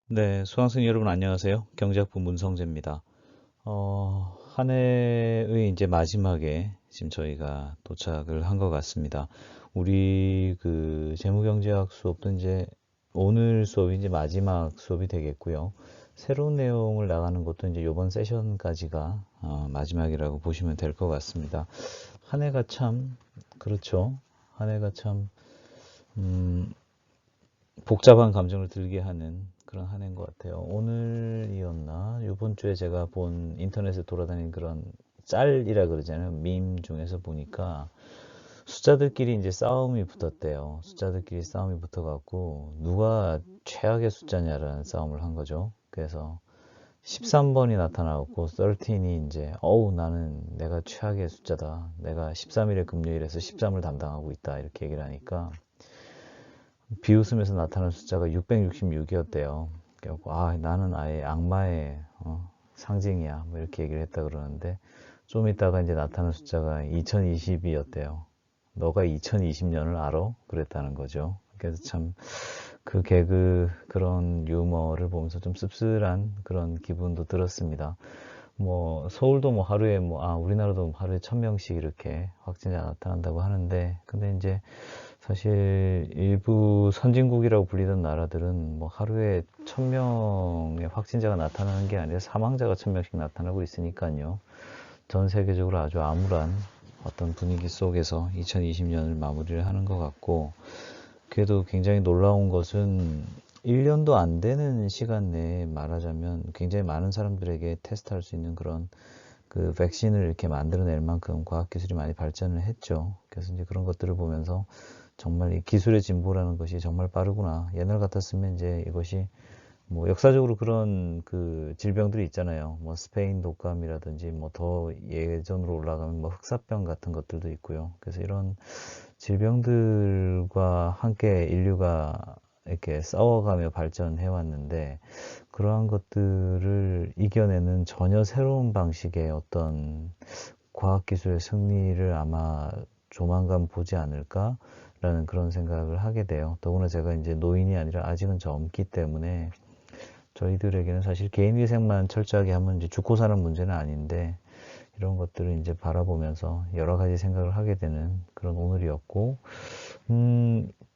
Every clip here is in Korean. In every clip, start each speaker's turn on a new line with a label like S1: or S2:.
S1: 네, 수강생 여러분 안녕하세요. 경제학부 문성재입니다. 한 해의 이제 마지막에 지금 저희가 도착을 한 것 같습니다. 우리 그 재무경제학 수업도 이제 오늘 수업이 이제 마지막 수업이 되겠고요. 새로운 내용을 나가는 것도 이제 이번 세션까지가 마지막이라고 보시면 될 것 같습니다. 한 해가 참 그렇죠. 한 해가 참 복잡한 감정을 들게 하는 그런 한 해인 것 같아요. 오늘이었나? 이번 주에 제가 본 인터넷에 돌아다니는 그런 짤이라 그러잖아요. 밈 중에서 보니까 숫자들끼리 이제 싸움이 붙었대요. 숫자들끼리 싸움이 붙어갖고 누가 최악의 숫자냐라는 싸움을 한 거죠. 그래서 13번이 나타나고 13이 이제 나는 내가 최악의 숫자다. 내가 13일에 금요일에서 13을 담당하고 있다. 이렇게 얘기를 하니까 비웃음에서 나타난 숫자가 666이었대요. 그래갖고 나는 아예 악마의 상징이야. 뭐 이렇게 얘기를 했다 그러는데 좀 있다가 이제 나타난 숫자가 2020이었대요. 너가 2020년을 알아? 그랬다는 거죠. 그래서 참 그 개그 그런 유머를 보면서 좀 씁쓸한 그런 기분도 들었습니다. 뭐 서울도 뭐 하루에 우리나라도 하루에 1000명씩 이렇게 확진자 나타난다고 하는데 근데 이제 사실 일부 선진국이라고 불리던 나라들은 뭐 하루에 1000명의 확진자가 나타나는 게 아니라 사망자가 1000명씩 나타나고 있으니까요. 전 세계적으로 아주 암울한 어떤 분위기 속에서 2020년을 마무리를 하는 것 같고, 그래도 굉장히 놀라운 것은 1년도 안 되는 시간 내에 말하자면 굉장히 많은 사람들에게 테스트할 수 있는 그런 그 백신을 이렇게 만들어낼 만큼 과학기술이 많이 발전을 했죠. 그래서 이제 그런 것들을 보면서 정말 이 기술의 진보라는 것이 정말 빠르구나. 옛날 같았으면 이제 이것이 뭐 역사적으로 그런 그 질병들이 있잖아요. 뭐 스페인 독감이라든지 뭐 더 예전으로 올라가면 뭐 흑사병 같은 것들도 있고요. 그래서 이런 질병들과 함께 인류가 이렇게 싸워가며 발전해 왔는데 그러한 것들을 이겨내는 전혀 새로운 방식의 어떤 과학기술의 승리를 아마 조만간 보지 않을까라는 그런 생각을 하게 돼요. 더구나 제가 이제 노인이 아니라 아직은 젊기 때문에 저희들에게는 사실 개인위생만 철저하게 하면 이제 죽고 사는 문제는 아닌데 이런 것들을 이제 바라보면서 여러 가지 생각을 하게 되는 그런 오늘이었고,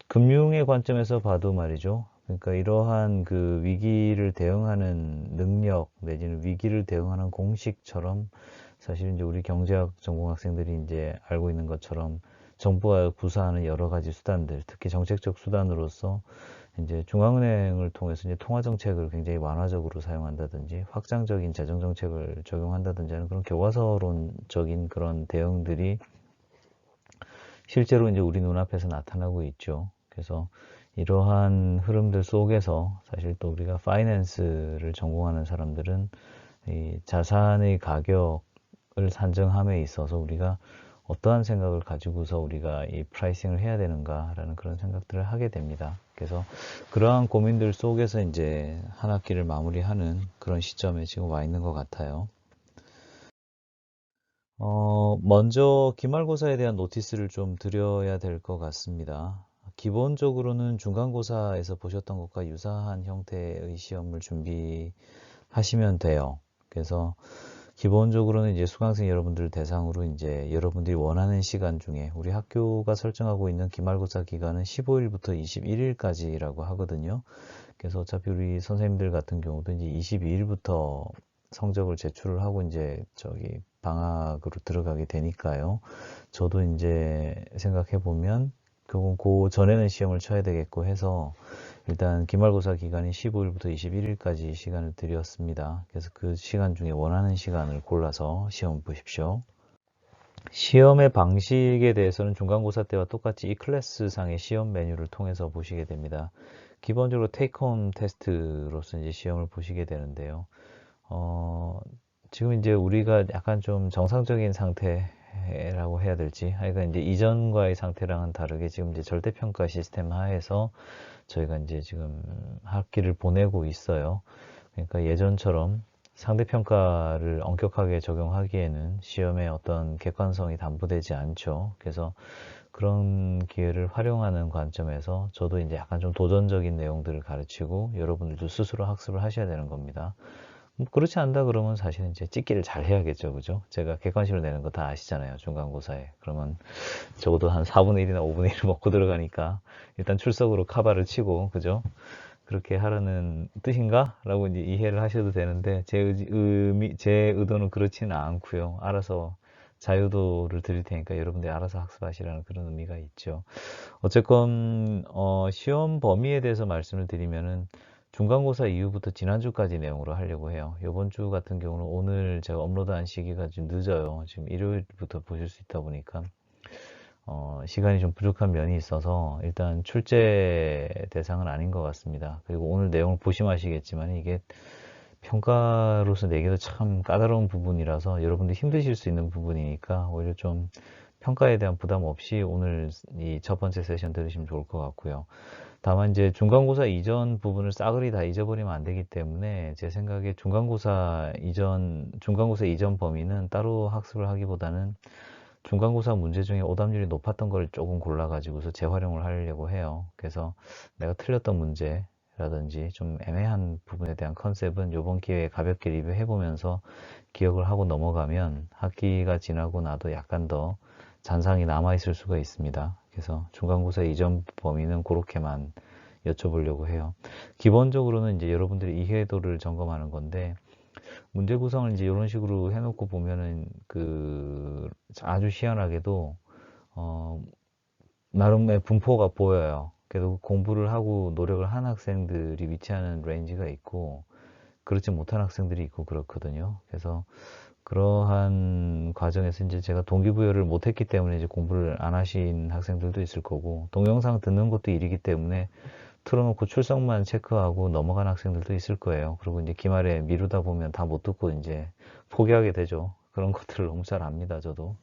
S1: 금융의 관점에서 봐도 말이죠. 그러니까 이러한 그 위기를 대응하는 능력 내지는 위기를 대응하는 공식처럼 사실 이제 우리 경제학 전공 학생들이 이제 알고 있는 것처럼 정부가 구사하는 여러 가지 수단들, 특히 정책적 수단으로서 이제 중앙은행을 통해서 이제 통화 정책을 굉장히 완화적으로 사용한다든지 확장적인 재정 정책을 적용한다든지 하는 그런 교과서론적인 그런 대응들이 실제로 이제 우리 눈앞에서 나타나고 있죠. 그래서 이러한 흐름들 속에서 사실 또 우리가 파이낸스를 전공하는 사람들은 이 자산의 가격을 산정함에 있어서 우리가 어떠한 생각을 가지고서 우리가 이 프라이싱을 해야 되는가라는 그런 생각들을 하게 됩니다. 그래서 그러한 고민들 속에서 이제 한 학기를 마무리하는 그런 시점에 지금 와 있는 것 같아요. 먼저 기말고사에 대한 노티스를 좀 드려야 될 것 같습니다. 기본적으로는 중간고사에서 보셨던 것과 유사한 형태의 시험을 준비하시면 돼요. 그래서 기본적으로는 이제 수강생 여러분들 대상으로 이제 여러분들이 원하는 시간 중에 우리 학교가 설정하고 있는 기말고사 기간은 15일부터 21일까지라고 하거든요. 그래서 어차피 우리 선생님들 같은 경우도 이제 22일부터 성적을 제출을 하고 이제 저기 방학으로 들어가게 되니까요. 저도 이제 생각해 보면 그 전에는 시험을 쳐야 되겠고 해서 일단 기말고사 기간이 15일부터 21일까지 시간을 드렸습니다. 그래서 그 시간 중에 원하는 시간을 골라서 시험 보십시오. 시험의 방식에 대해서는 중간고사 때와 똑같이 이 클래스상의 시험 메뉴를 통해서 보시게 됩니다. 기본적으로 테이크홈 테스트로서 이제 시험을 보시게 되는데요. 어, 지금 이제 우리가 약간 좀 정상적인 상태라고 해야 될지, 하여간 이제 이전과의 상태랑은 다르게 지금 이제 절대평가 시스템 하에서 저희가 이제 지금 학기를 보내고 있어요. 그러니까 예전처럼 상대평가를 엄격하게 적용하기에는 시험의 어떤 객관성이 담보되지 않죠. 그래서 그런 기회를 활용하는 관점에서 저도 이제 약간 좀 도전적인 내용들을 가르치고 여러분들도 스스로 학습을 하셔야 되는 겁니다. 그렇지 않다 그러면 사실은 이제 찍기를 잘 해야겠죠. 그죠? 제가 객관식으로 내는 거 다 아시잖아요. 중간고사에. 그러면 적어도 한 4분의 1이나 5분의 1을 먹고 들어가니까 일단 출석으로 카바를 치고, 그죠? 그렇게 하라는 뜻인가? 라고 이제 이해를 하셔도 되는데, 제 의도는 그렇지는 않고요. 알아서 자유도를 드릴 테니까 여러분들이 알아서 학습하시라는 그런 의미가 있죠. 어쨌건, 시험 범위에 대해서 말씀을 드리면은, 중간고사 이후부터 지난주까지 내용으로 하려고 해요. 이번 주 같은 경우는 오늘 제가 업로드한 시기가 좀 늦어요. 지금 일요일부터 보실 수 있다 보니까. 시간이 좀 부족한 면이 있어서 일단 출제 대상은 아닌 것 같습니다. 그리고 오늘 내용을 보시면 아시겠지만 이게 평가로서 내기도 참 까다로운 부분이라서 여러분들 힘드실 수 있는 부분이니까 오히려 좀 평가에 대한 부담 없이 오늘 이 첫 번째 세션 들으시면 좋을 것 같고요. 다만 이제 중간고사 이전 부분을 싸그리 다 잊어버리면 안 되기 때문에 제 생각에 중간고사 이전 범위는 따로 학습을 하기보다는 중간고사 문제 중에 오답률이 높았던 걸 조금 골라가지고서 재활용을 하려고 해요. 그래서 내가 틀렸던 문제라든지 좀 애매한 부분에 대한 컨셉은 이번 기회에 가볍게 리뷰해보면서 기억을 하고 넘어가면 학기가 지나고 나도 약간 더 잔상이 남아있을 수가 있습니다. 그래서 중간고사 이전 범위는 그렇게만 여쭤보려고 해요. 기본적으로는 이제 여러분들의 이해도를 점검하는 건데, 문제 구성을 이제 이런 식으로 해놓고 보면은 아주 희한하게도 어, 나름의 분포가 보여요. 그래도 공부를 하고 노력을 한 학생들이 위치하는 레인지가 있고 그렇지 못한 학생들이 있고 그렇거든요. 그래서 그러한 과정에서 이제 제가 동기부여를 못했기 때문에 이제 공부를 안 하신 학생들도 있을 거고 동영상 듣는 것도 일이기 때문에 틀어놓고 출석만 체크하고 넘어간 학생들도 있을 거예요. 그리고 이제 기말에 미루다 보면 다 못 듣고 이제 포기하게 되죠. 그런 것들을 너무 잘 압니다, 저도.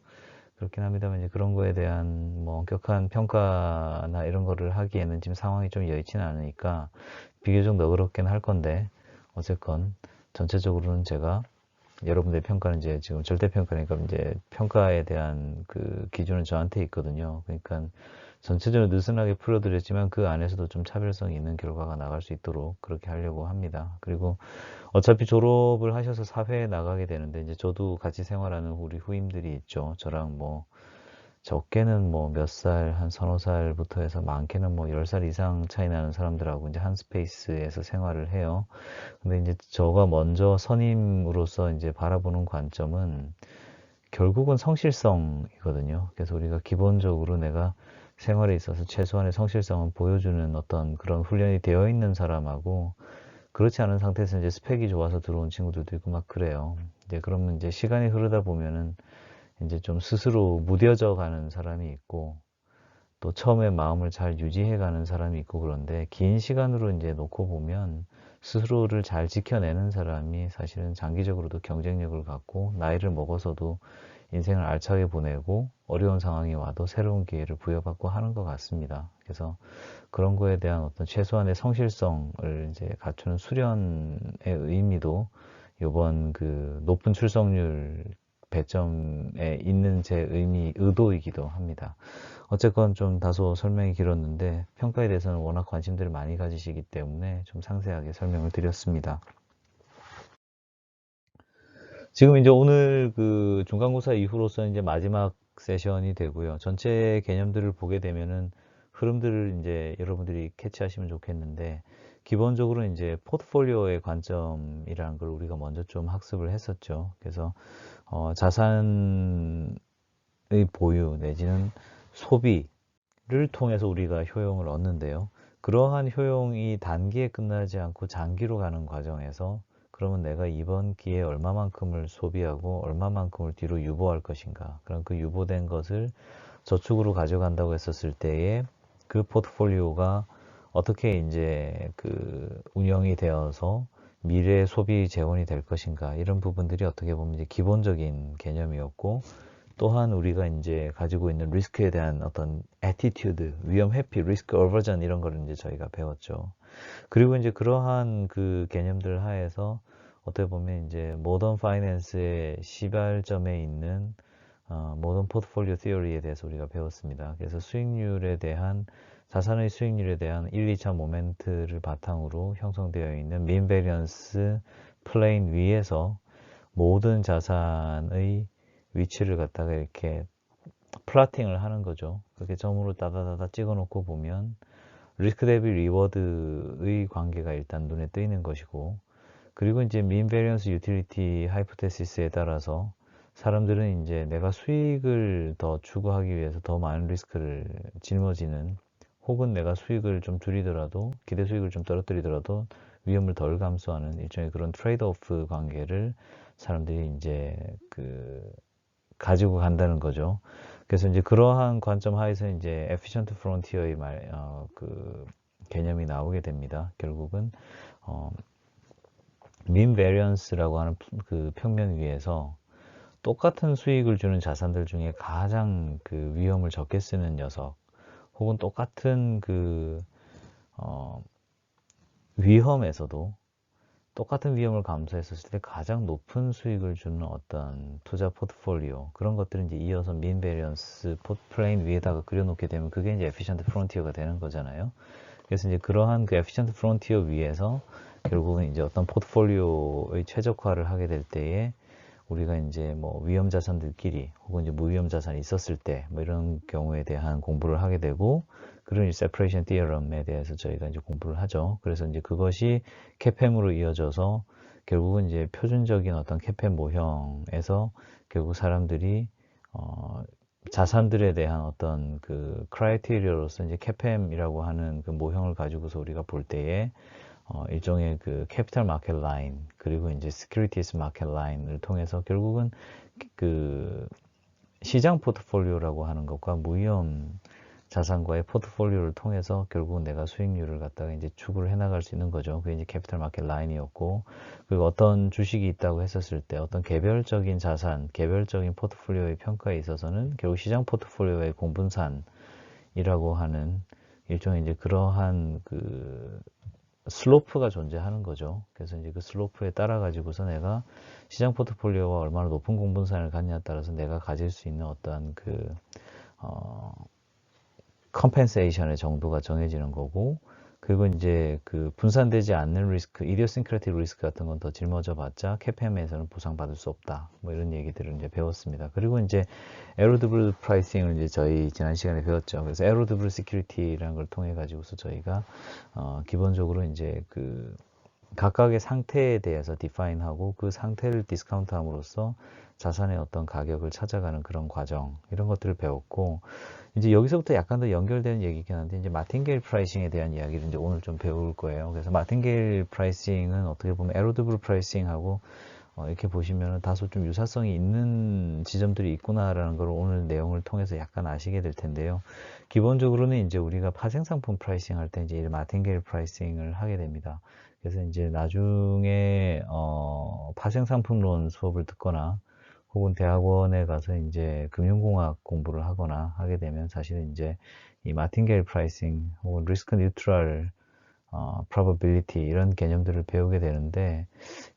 S1: 그렇긴 합니다만 이제 그런 거에 대한 뭐 엄격한 평가나 이런 거를 하기에는 지금 상황이 좀 여의치는 않으니까 비교적 너그럽긴 할 건데 어쨌건 전체적으로는 제가 여러분들의 평가는 이제 지금 절대평가니까 이제 평가에 대한 그 기준은 저한테 있거든요. 그러니까 전체적으로 느슨하게 풀어드렸지만 그 안에서도 좀 차별성이 있는 결과가 나갈 수 있도록 그렇게 하려고 합니다. 그리고 어차피 졸업을 하셔서 사회에 나가게 되는데 이제 저도 같이 생활하는 우리 후임들이 있죠. 저랑 뭐 적게는 뭐 몇 살, 한 서너 살부터 해서 많게는 뭐 10살 이상 차이 나는 사람들하고 이제 한 스페이스에서 생활을 해요. 근데 이제 저가 먼저 선임으로서 이제 바라보는 관점은 결국은 성실성이거든요. 그래서 우리가 기본적으로 내가 생활에 있어서 최소한의 성실성은 보여주는 어떤 그런 훈련이 되어 있는 사람하고 그렇지 않은 상태에서 이제 스펙이 좋아서 들어온 친구들도 있고 막 그래요. 이제 그러면 이제 시간이 흐르다 보면은 이제 좀 스스로 무뎌져 가는 사람이 있고 또 처음에 마음을 잘 유지해 가는 사람이 있고 그런데 긴 시간으로 이제 놓고 보면 스스로를 잘 지켜내는 사람이 사실은 장기적으로도 경쟁력을 갖고 나이를 먹어서도 인생을 알차게 보내고 어려운 상황이 와도 새로운 기회를 부여받고 하는 것 같습니다. 그래서 그런 거에 대한 어떤 최소한의 성실성을 이제 갖추는 수련의 의미도 이번 그 높은 출석률 배점에 있는 제 의도이기도 합니다. 어쨌건 좀 다소 설명이 길었는데 평가에 대해서는 워낙 관심들을 많이 가지시기 때문에 좀 상세하게 설명을 드렸습니다. 지금 이제 오늘 그 중간고사 이후로서 이제 마지막 세션이 되고요. 전체 개념들을 보게 되면은 흐름들을 이제 여러분들이 캐치하시면 좋겠는데 기본적으로 이제 포트폴리오의 관점이라는 걸 우리가 먼저 좀 학습을 했었죠. 그래서 자산의 보유 내지는 소비를 통해서 우리가 효용을 얻는데요. 그러한 효용이 단기에 끝나지 않고 장기로 가는 과정에서 그러면 내가 이번 기회에 얼마만큼을 소비하고 얼마만큼을 뒤로 유보할 것인가. 그럼 그 유보된 것을 저축으로 가져간다고 했었을 때에 그 포트폴리오가 어떻게 이제 그 운영이 되어서 미래 소비 재원이 될 것인가. 이런 부분들이 어떻게 보면 이제 기본적인 개념이었고 또한 우리가 이제 가지고 있는 리스크에 대한 어떤 애티튜드, 위험 회피, 리스크 어버전 이런 거를 이제 저희가 배웠죠. 그리고 이제 그러한 그 개념들 하에서 어떻게 보면 이제 모던 파이낸스의 시발점에 있는 모던 포트폴리오 티어리에 대해서 우리가 배웠습니다. 그래서 수익률에 대한 자산의 수익률에 대한 1, 2차 모멘트를 바탕으로 형성되어 있는 민 베리언스 플레인 위에서 모든 자산의 위치를 갖다가 이렇게 플라팅을 하는 거죠. 그렇게 점으로 따다다다 찍어 놓고 보면 리스크 대비 리워드의 관계가 일단 눈에 띄는 것이고, 그리고 이제 민 베리언스 유틸리티 하이포테시스에 따라서 사람들은 이제 내가 수익을 더 추구하기 위해서 더 많은 리스크를 짊어지는, 혹은 내가 수익을 좀 줄이더라도 기대 수익을 좀 떨어뜨리더라도 위험을 덜 감수하는 일종의 그런 트레이드 오프 관계를 사람들이 이제 가지고 간다는 거죠. 그래서 이제 그러한 관점 하에서 이제 efficient frontier의 개념이 나오게 됩니다. 결국은 mean variance라고 하는 그 평면 위에서 똑같은 수익을 주는 자산들 중에 가장 그 위험을 적게 쓰는 녀석, 혹은 똑같은 위험에서도 똑같은 위험을 감수했었을 때 가장 높은 수익을 주는 어떤 투자 포트폴리오, 그런 것들은 이제 이어서 민 베리언스 플레인 위에다가 그려놓게 되면 그게 이제 에피션트 프론티어가 되는 거잖아요. 그래서 이제 그러한 그 에피션트 프론티어 위에서 결국은 이제 어떤 포트폴리오의 최적화를 하게 될 때에 우리가 이제 뭐 위험 자산들끼리 혹은 이제 무위험 자산이 있었을 때 뭐 이런 경우에 대한 공부를 하게 되고, 그런 separation theorem에 대해서 저희가 이제 공부를 하죠. 그래서 이제 그것이 캐팸으로 이어져서 결국은 이제 표준적인 어떤 캐팸 모형에서 결국 사람들이 자산들에 대한 어떤 그 크라이테리어로서 이제 캐팸이라고 하는 그 모형을 가지고서 우리가 볼 때에 일종의 그 캐피탈 마켓 라인, 그리고 이제 시큐리티스 마켓 라인을 통해서 결국은 그 시장 포트폴리오라고 하는 것과 무위험 자산과의 포트폴리오를 통해서 결국은 내가 수익률을 갖다가 이제 추구를 해나갈 수 있는 거죠. 그게 이제 캐피탈 마켓 라인이었고, 그리고 어떤 주식이 있다고 했었을 때 어떤 개별적인 자산, 개별적인 포트폴리오의 평가에 있어서는 결국 시장 포트폴리오의 공분산이라고 하는 일종의 이제 그러한 슬로프가 존재하는 거죠. 그래서 이제 그 슬로프에 따라 가지고서 내가 시장 포트폴리오와 얼마나 높은 공분산을 갖냐에 따라서 내가 가질 수 있는 어떠한 컴펜세이션의 정도가 정해지는 거고, 그리고 이제 그 분산되지 않는 리스크, 이디오싱크라틱 리스크 같은 건 더 짊어져 봤자 캐팸에서는 보상받을 수 없다. 뭐 이런 얘기들을 이제 배웠습니다. 그리고 이제 에로드블 프라이싱을 이제 저희 지난 시간에 배웠죠. 그래서 에로드블 시큐리티라는 걸 통해 가지고서 저희가 기본적으로 이제 각각의 상태에 대해서 디파인하고 그 상태를 디스카운트함으로써 자산의 어떤 가격을 찾아가는 그런 과정, 이런 것들을 배웠고, 이제 여기서부터 약간 더 연결되는 얘기긴 한데 이제 마틴게일 프라이싱에 대한 이야기를 이제 오늘 좀 배울 거예요. 그래서 마틴게일 프라이싱은 어떻게 보면 에로드블 프라이싱하고 이렇게 보시면 다소 좀 유사성이 있는 지점들이 있구나라는 걸 오늘 내용을 통해서 약간 아시게 될 텐데요. 기본적으로는 이제 우리가 파생상품 프라이싱 할 때 이제 마틴게일 프라이싱을 하게 됩니다. 그래서 이제 나중에 파생상품론 수업을 듣거나 혹은 대학원에 가서 이제 금융공학 공부를 하거나 하게 되면 사실은 이제 이 마틴게일 프라이싱 혹은 리스크 뉴트럴 probability 이런 개념들을 배우게 되는데,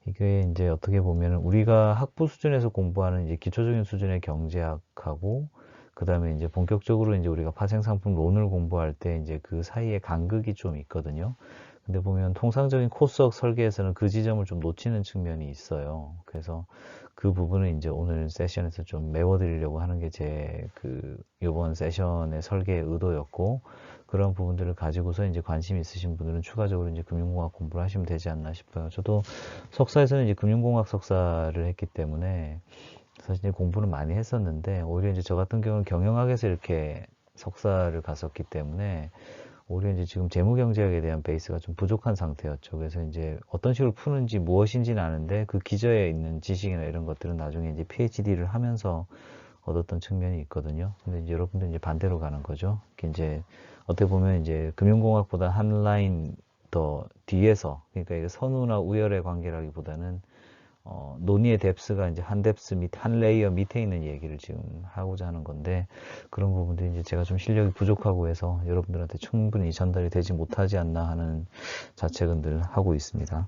S1: 이게 이제 어떻게 보면 우리가 학부 수준에서 공부하는 이제 기초적인 수준의 경제학하고 그 다음에 이제 본격적으로 이제 우리가 파생상품론을 공부할 때 이제 그 사이에 간극이 좀 있거든요. 근데 보면 통상적인 코스학 설계에서는 그 지점을 좀 놓치는 측면이 있어요. 그래서 그 부분을 이제 오늘 세션에서 좀 메워드리려고 하는 게 제 이번 세션의 설계의 의도였고, 그런 부분들을 가지고서 이제 관심 있으신 분들은 추가적으로 이제 금융공학 공부를 하시면 되지 않나 싶어요. 저도 석사에서는 이제 금융공학 석사를 했기 때문에 사실 이제 공부는 많이 했었는데, 오히려 이제 저 같은 경우는 경영학에서 이렇게 석사를 갔었기 때문에 오히려 이제 지금 재무경제학에 대한 베이스가 좀 부족한 상태였죠. 그래서 이제 어떤 식으로 푸는지 무엇인지는 아는데 그 기저에 있는 지식이나 이런 것들은 나중에 이제 PhD를 하면서 얻었던 측면이 있거든요. 근데 이제 여러분들 이제 반대로 가는 거죠. 이제 어떻게 보면 이제 금융공학보다 한 라인 더 뒤에서, 그러니까 이게 선우나 우열의 관계라기보다는 논의의 뎁스가 이제 한 뎁스 한 레이어 밑에 있는 얘기를 지금 하고자 하는 건데, 그런 부분들이 이제 제가 좀 실력이 부족하고 해서 여러분들한테 충분히 전달이 되지 못하지 않나 하는 자책을 늘 하고 있습니다.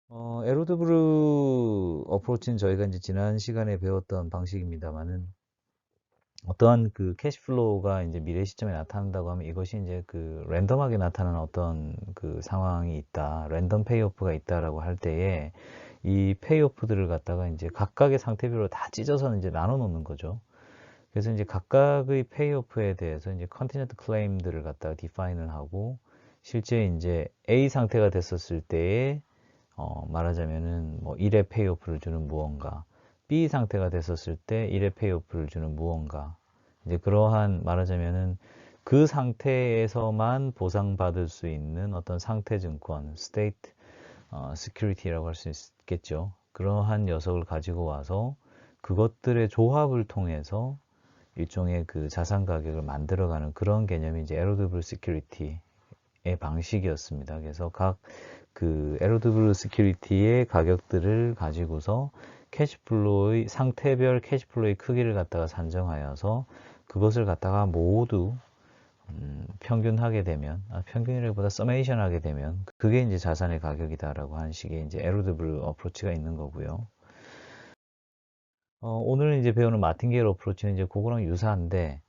S1: 에로드브루 어프로치는 저희가 이제 지난 시간에 배웠던 방식입니다만은 어떠한 그 캐시플로우가 이제 미래 시점에 나타난다고 하면 이것이 이제 그 랜덤하게 나타나는 어떤 그 상황이 있다, 랜덤 페이오프가 있다라고 할 때에 이 페이오프들을 갖다가 이제 각각의 상태별로 다 찢어서 이제 나눠 놓는 거죠. 그래서 이제 각각의 페이오프에 대해서 이제 컨티넨트 클레임들을 갖다가 디파인을 하고 실제 이제 A 상태가 됐었을 때에 말하자면은 뭐 1의 페이오프를 주는 무언가, B 상태가 됐었을 때 1의 페이오프를 주는 무언가, 이제 그러한 말하자면은 그 상태에서만 보상받을 수 있는 어떤 상태 증권, state security라고 할 수 있겠죠. 그러한 녀석을 가지고 와서 그것들의 조합을 통해서 일종의 그 자산 가격을 만들어가는 그런 개념이 이제 에로드블 시큐리티의 방식이었습니다. 그래서 각 그 에로드블 시큐리티의 가격들을 가지고서 캐시플로우의 상태별 캐시플로우의 크기를 갖다가 산정하여서 그것을 갖다가 모두 평균하게 되면 평균이라기보다 서메이션 하게 되면 그게 이제 자산의 가격이다라고 하는 식의 이제 에로드블 어프로치가 있는 거고요. 오늘 이제 배우는 마틴게일 어프로치는 이제 그거랑 유사한데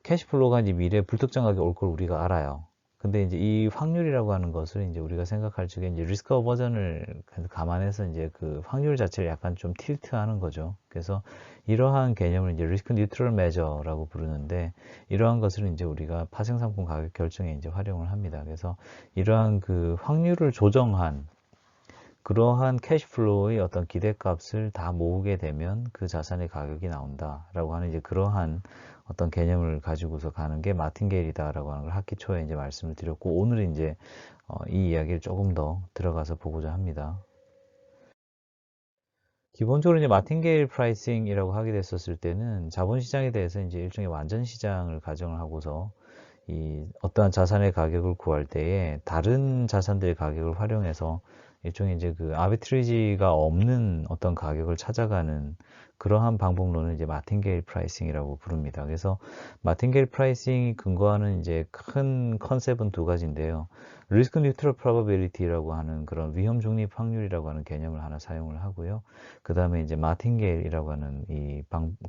S1: 캐시플로우가 이제 미래에 불특정 가격이 올 걸 우리가 알아요. 근데 이제 이 확률이라고 하는 것을 이제 우리가 생각할 적에 이제 리스크 어버전을 감안해서 이제 그 확률 자체를 약간 좀 틸트하는 거죠. 그래서 이러한 개념을 이제 리스크 뉴트럴 메저라고 부르는데 이러한 것을 이제 우리가 파생상품 가격 결정에 이제 활용을 합니다. 그래서 이러한 그 확률을 조정한 그러한 캐시플로우의 어떤 기대값을 다 모으게 되면 그 자산의 가격이 나온다라고 하는 이제 그러한 어떤 개념을 가지고서 가는 게 마틴게일이다라고 하는 걸 학기 초에 이제 말씀을 드렸고 오늘 이제 이 이야기를 조금 더 들어가서 보고자 합니다. 기본적으로 이제 마틴게일 프라이싱이라고 하게 됐었을 때는 자본시장에 대해서 이제 일종의 완전 시장을 가정을 하고서 이 어떠한 자산의 가격을 구할 때에 다른 자산들의 가격을 활용해서 일종의 이제 그 아비트리지가 없는 어떤 가격을 찾아가는 그러한 방법론을 이제 마틴게일 프라이싱이라고 부릅니다. 그래서 마틴게일 프라이싱이 근거하는 이제 큰 컨셉은 두 가지인데요. 리스크 뉴트럴 프로버빌리티라고 하는 그런 위험 중립 확률이라고 하는 개념을 하나 사용을 하고요. 그 다음에 이제 마틴게일이라고 하는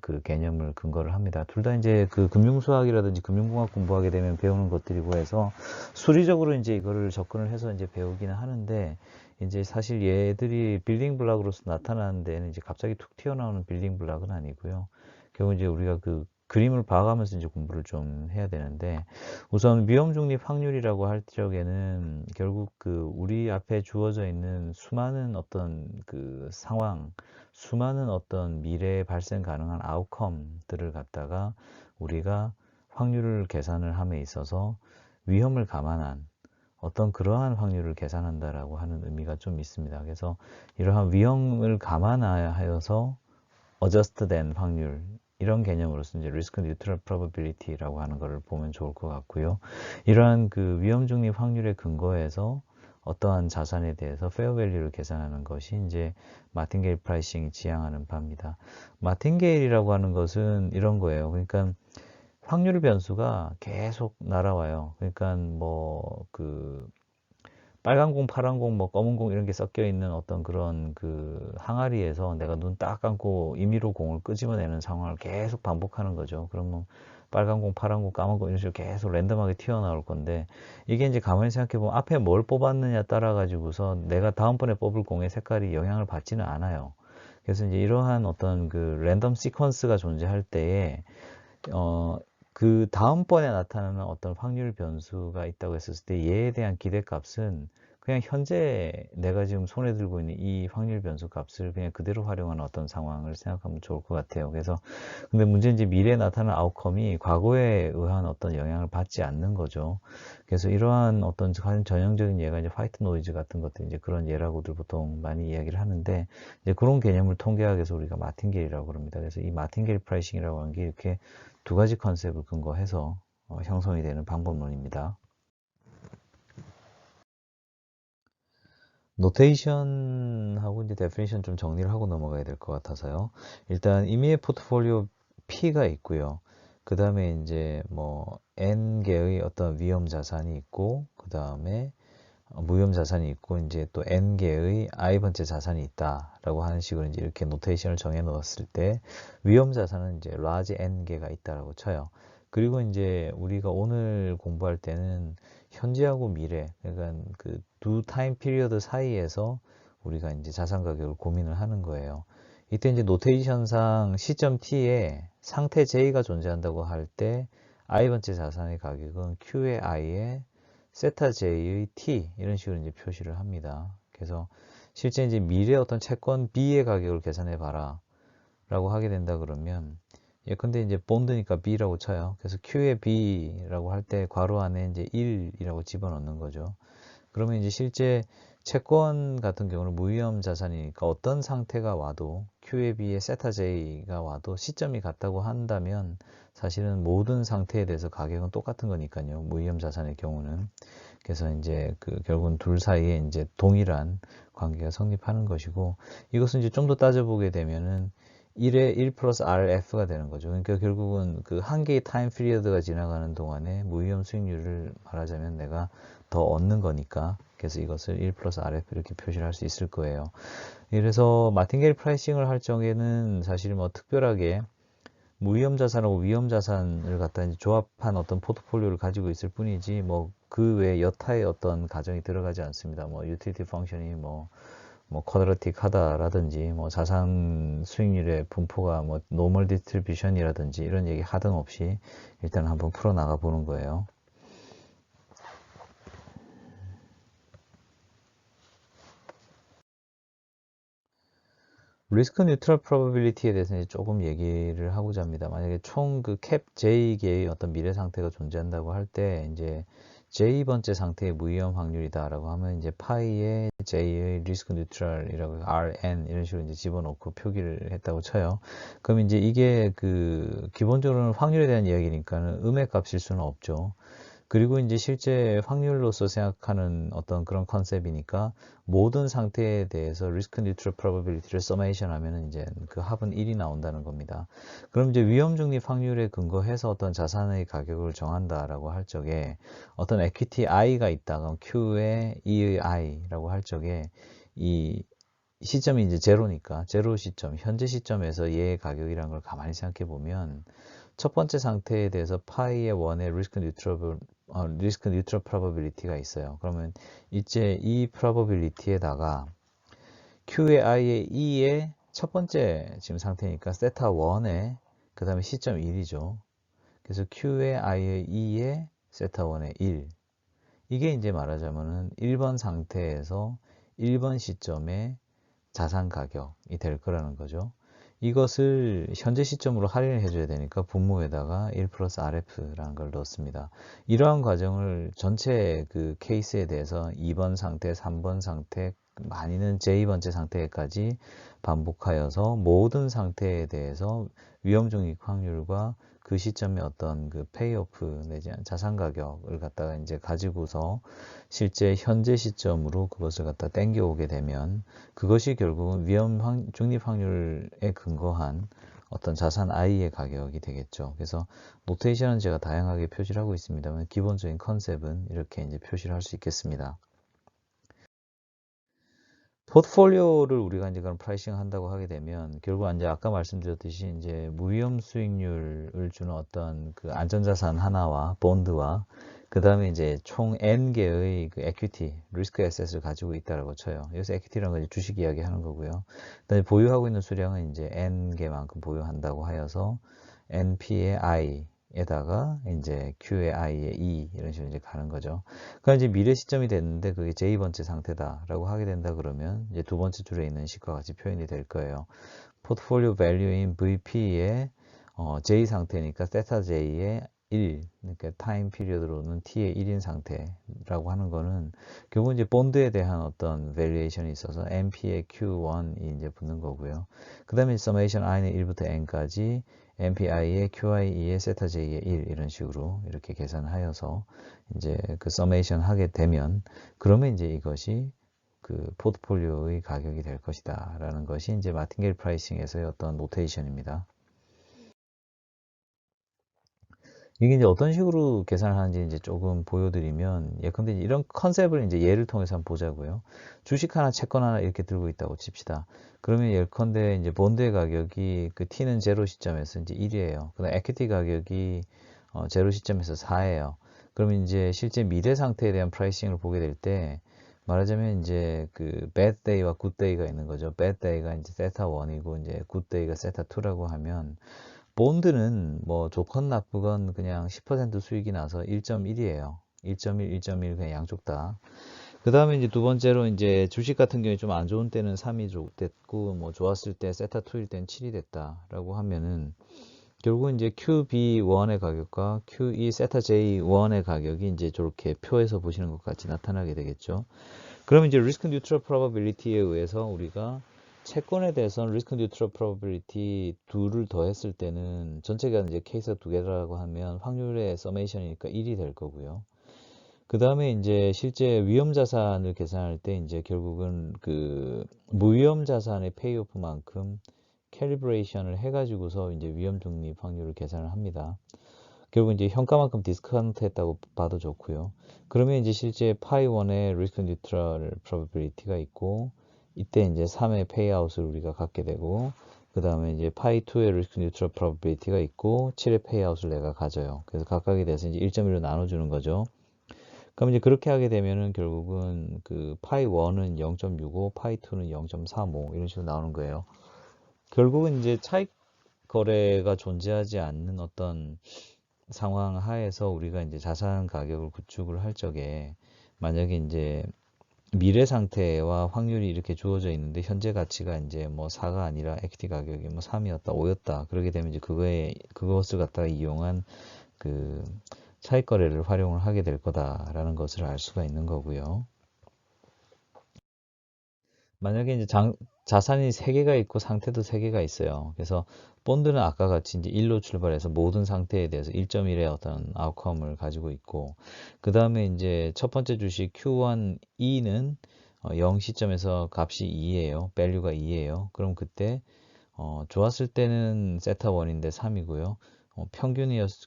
S1: 그 개념을 근거를 합니다. 둘 다 이제 그 금융수학이라든지 금융공학 공부하게 되면 배우는 것들이고 해서 수리적으로 이제 이거를 접근을 해서 이제 배우기는 하는데 이제 사실 얘들이 빌딩 블락으로서 나타나는 데는 이제 갑자기 툭 튀어나오는 빌딩 블락은 아니고요. 결국 이제 우리가 그 그림을 봐가면서 이제 공부를 좀 해야 되는데 우선 위험 중립 확률이라고 할 적에는 결국 그 우리 앞에 주어져 있는 수많은 어떤 그 상황, 수많은 어떤 미래에 발생 가능한 아웃컴들을 갖다가 우리가 확률을 계산을 함에 있어서 위험을 감안한 어떤 그러한 확률을 계산한다라고 하는 의미가 좀 있습니다. 그래서 이러한 위험을 감안하여서 어저스트 된 확률 이런 개념으로서 이제 리스크 뉴트럴 프로버빌리티라고 하는 것을 보면 좋을 것 같고요. 이러한 그 위험 중립 확률에 근거해서 어떠한 자산에 대해서 페어 밸류를 계산하는 것이 이제 마틴게일 프라이싱이 지향하는 바입니다. 마틴게일이라고 하는 것은 이런 거예요. 그러니까 확률 변수가 계속 날아와요. 그러니까 뭐 그 빨간 공, 파란 공, 뭐 검은 공 이런 게 섞여 있는 어떤 그런 그 항아리에서 내가 눈 딱 감고 임의로 공을 끄집어내는 상황을 계속 반복하는 거죠. 그러면 빨간 공, 파란 공, 까만 공 이런 식으로 계속 랜덤하게 튀어나올 건데 이게 이제 가만히 생각해 보면 앞에 뭘 뽑았느냐 따라 가지고서 내가 다음번에 뽑을 공의 색깔이 영향을 받지는 않아요. 그래서 이제 이러한 어떤 그 랜덤 시퀀스가 존재할 때에 어, 그 다음번에 나타나는 어떤 확률 변수가 있다고 했었을 때 얘에 대한 기대값은 그냥 현재 내가 지금 손에 들고 있는 이 확률 변수 값을 그냥 그대로 활용하는 어떤 상황을 생각하면 좋을 것 같아요. 그래서 근데 문제는 이제 미래에 나타나는 아웃컴이 과거에 의한 어떤 영향을 받지 않는 거죠. 그래서 이러한 어떤 가장 전형적인 예가 이제 화이트 노이즈 같은 것들 이제 그런 예라고들 보통 많이 이야기를 하는데 이제 그런 개념을 통계하기 위해서 우리가 마틴게일이라고 그럽니다. 그래서 이 마틴게일 프라이싱이라고 하는 게 이렇게 두 가지 컨셉을 근거해서 형성이 되는 방법론입니다. 노테이션하고 이제 데피니션 좀 정리를 하고 넘어가야 될 것 같아서요. 일단 임의의 포트폴리오 P가 있고요. 그 다음에 이제 뭐 N개의 어떤 위험 자산이 있고, 그 다음에 무위험 자산이 있고 이제 또 n개의 i번째 자산이 있다라고 하는 식으로 이제 이렇게 노테이션을 정해 놓았을 때 위험 자산은 이제 large n개가 있다라고 쳐요. 그리고 이제 우리가 오늘 공부할 때는 현재하고 미래, 그러니까 그 두 타임 피리어드 사이에서 우리가 이제 자산 가격을 고민을 하는 거예요. 이때 이제 노테이션상 시점 t에 상태 j가 존재한다고 할 때 i번째 자산의 가격은 q의 i에 세타 j의 t 이런 식으로 이제 표시를 합니다. 그래서 실제 이제 미래 어떤 채권 B의 가격을 계산해 봐라 라고 하게 된다 그러면 예컨대 이제 본드니까 B라고 쳐요. 그래서 Q의 B라고 할 때 괄호 안에 이제 1이라고 집어넣는 거죠. 그러면 이제 실제 채권 같은 경우는 무위험 자산이니까 어떤 상태가 와도 Q의 B에 세타 J가 와도 시점이 같다고 한다면 사실은 모든 상태에 대해서 가격은 똑같은 거니까요. 무위험 자산의 경우는. 그래서 이제 그 결국은 둘 사이에 이제 동일한 관계가 성립하는 것이고 이것은 이제 좀 더 따져보게 되면은 1에 1 플러스 RF가 되는 거죠. 그러니까 결국은 그 한 개의 타임 피리어드가 지나가는 동안에 무위험 수익률을 말하자면 내가 더 얻는 거니까 그래서 이것을 1 플러스 RF 이렇게 표시를 할 수 있을 거예요. 그래서 마틴게일 프라이싱을 할 적에는 사실 뭐 특별하게 무위험 자산하고 위험 자산을 갖다 이제 조합한 어떤 포트폴리오를 가지고 있을 뿐이지 뭐 그 외에 여타의 어떤 가정이 들어가지 않습니다. 뭐 유틸리티 펑션이 뭐 쿼드라틱 하다라든지 뭐 자산 수익률의 분포가 뭐 노멀 디스트리뷰션이라든지 이런 얘기 하등 없이 일단 한번 풀어 나가 보는 거예요. 리스크 뉴트럴 프로버빌리티에 대해서 이제 조금 얘기를 하고자 합니다. 만약에 총 그 캡 J개의 어떤 미래 상태가 존재한다고 할 때 이제 J번째 상태의 무위험 확률이다라고 하면 이제 파이에 J의 리스크 뉴트럴이라고 RN 이런 식으로 이제 집어넣고 표기를 했다고 쳐요. 그럼 이제 이게 그 기본적으로는 확률에 대한 이야기니까는 음의 값일 수는 없죠. 그리고 이제 실제 확률로서 생각하는 어떤 그런 컨셉이니까 모든 상태에 대해서 리스크 뉴트럴 프로버빌리티를 서메이션 하면은 이제 그 합은 1이 나온다는 겁니다. 그럼 이제 위험 중립 확률에 근거해서 어떤 자산의 가격을 정한다라고 할 적에 어떤 equity I가 있다. 그럼 Q의 E의 I라고 할 적에 이 시점이 이제 제로니까 제로 시점, 현재 시점에서 얘의 가격이라는 걸 가만히 생각해 보면 첫 번째 상태에 대해서 파이의 원의 리스크 뉴트럴 프로버빌리티가 있어요. 그러면 이제 이 프로버빌리티에다가 Q의 I의 E의 첫 번째 지금 상태니까 세타 1의 그 다음에 시점 1이죠. 그래서 Q의 I의 E의 세타 1의 1. 이게 이제 말하자면은 1번 상태에서 1번 시점의 자산 가격이 될 거라는 거죠. 이것을 현재 시점으로 할인을 해줘야 되니까 분모에다가 1 플러스 RF라는 걸 넣습니다. 이러한 과정을 전체 그 케이스에 대해서 2번 상태, 3번 상태, 많이는 J번째 상태까지 반복하여서 모든 상태에 대해서 위험 중립 확률과 그 시점에 어떤 그 페이오프 내지 자산 가격을 갖다가 이제 가지고서 실제 현재 시점으로 그것을 갖다 땡겨오게 되면 그것이 결국은 위험 중립 확률에 근거한 어떤 자산 I의 가격이 되겠죠. 그래서 노테이션은 제가 다양하게 표시를 하고 있습니다만 기본적인 컨셉은 이렇게 이제 표시를 할 수 있겠습니다. 포트폴리오를 우리가 이제 그런 프라이싱 한다고 하게 되면 결국 이제 아까 말씀드렸듯이 이제 무위험 수익률을 주는 어떤 그 안전자산 하나와 본드와 그 다음에 이제 총 N개의 그 equity, 리스크 에셋을 가지고 있다라고 쳐요. 여기서 equity라는 건 이제 주식 이야기 하는 거고요. 그다음에 보유하고 있는 수량은 이제 N개만큼 보유한다고 하여서 NP의 I 에다가 이제 Q의 I의 E 이런 식으로 이제 가는 거죠. 그러니까 이제 미래 시점이 됐는데 그게 J번째 상태다라고 하게 된다 그러면 이제 두 번째 줄에 있는 식과 같이 표현이 될 거예요. 포트폴리오 밸류인 VP의 J 상태니까 세타 J의 1, 그러니까 타임 피리어드로는 T의 1인 상태라고 하는 거는 결국 이제 본드에 대한 어떤 밸류에이션이 있어서 NP의 Q1이 이제 붙는 거고요. 그 다음에 서메이션 I는 1부터 N까지 MPI의 QIE의 세타 J의 1 이런 식으로 이렇게 계산하여서 이제 그 서메이션 하게 되면 그러면 이제 이것이 그 포트폴리오의 가격이 될 것이다 라는 것이 이제 마틴게일 프라이싱에서의 어떤 노테이션입니다. 이게 이제 어떤 식으로 계산을 하는지 이제 조금 보여드리면, 예컨대 이런 컨셉을 이제 예를 통해서 한번 보자고요. 주식 하나, 채권 하나 이렇게 들고 있다고 칩시다. 그러면 예컨대 이제 본드의 가격이 그 T는 제로 시점에서 이제 1이에요. 그다음 에퀴티 가격이 제로 시점에서 4예요. 그러면 이제 실제 미래 상태에 대한 프라이싱을 보게 될 때, 말하자면 이제 그 bad day와 good day가 있는 거죠. bad day가 이제 세타 1이고 이제 good day가 세타 2라고 하면, 본드는 뭐 좋건 나쁘건 그냥 10% 수익이 나서 1.1이에요. 1.1, 1.1 그냥 양쪽 다. 그 다음에 이제 두 번째로 이제 주식 같은 경우에 좀 안 좋은 때는 3이 됐고, 뭐 좋았을 때 세타 2일 땐 7이 됐다라고 하면은, 결국 이제 QB1의 가격과 QE 세타 J1의 가격이 이제 저렇게 표에서 보시는 것 같이 나타나게 되겠죠. 그러면 이제 리스크 뉴트럴 프로바빌리티에 의해서 우리가 채권에 대해서는 리스크 뉴트럴 프로바빌리티 2를 더했을 때는 전체가 이제 케이스가 두 개라고 하면 확률의 서메이션이니까 1이 될 거고요. 그 다음에 이제 실제 위험 자산을 계산할 때 이제 결국은 그 무위험 자산의 페이오프만큼 캘리브레이션을 해가지고서 이제 위험 중립 확률을 계산을 합니다. 결국 이제 현가만큼 디스카운트 했다고 봐도 좋고요. 그러면 이제 실제 파이 1의 리스크 뉴트럴 프로바빌리티가 있고, 이때 이제 3의 페이아웃을 우리가 갖게 되고, 그 다음에 이제 파이 2의 리스크 뉴트럴 프로바빌리티가 있고, 7의 페이아웃을 내가 가져요. 그래서 각각에 대해서 이제 1.1로 나눠주는 거죠. 그럼 이제 그렇게 하게 되면은 결국은 그 파이 1은 0.65, 파이 2는 0.35 이런 식으로 나오는 거예요. 결국은 이제 차익 거래가 존재하지 않는 어떤 상황 하에서 우리가 이제 자산 가격을 구축을 할 적에, 만약에 이제 미래 상태와 확률이 이렇게 주어져 있는데 현재 가치가 이제 뭐 4가 아니라 에퀴티 가격이 뭐 3이었다, 5였다. 그러게 되면 이제 그것을 갖다가 이용한 그 차익 거래를 활용을 하게 될 거다라는 것을 알 수가 있는 거고요. 만약에 이제 자산이 3개가 있고 상태도 3개가 있어요. 그래서 본드는 아까 같이 이제 1로 출발해서 모든 상태에 대해서 1.1의 어떤 아웃컴을 가지고 있고, 그 다음에 이제 첫 번째 주식 Q1E는 0 시점에서 값이 2예요. 밸류가 2예요. 그럼 그때 좋았을 때는 세타 1인데 3이고요.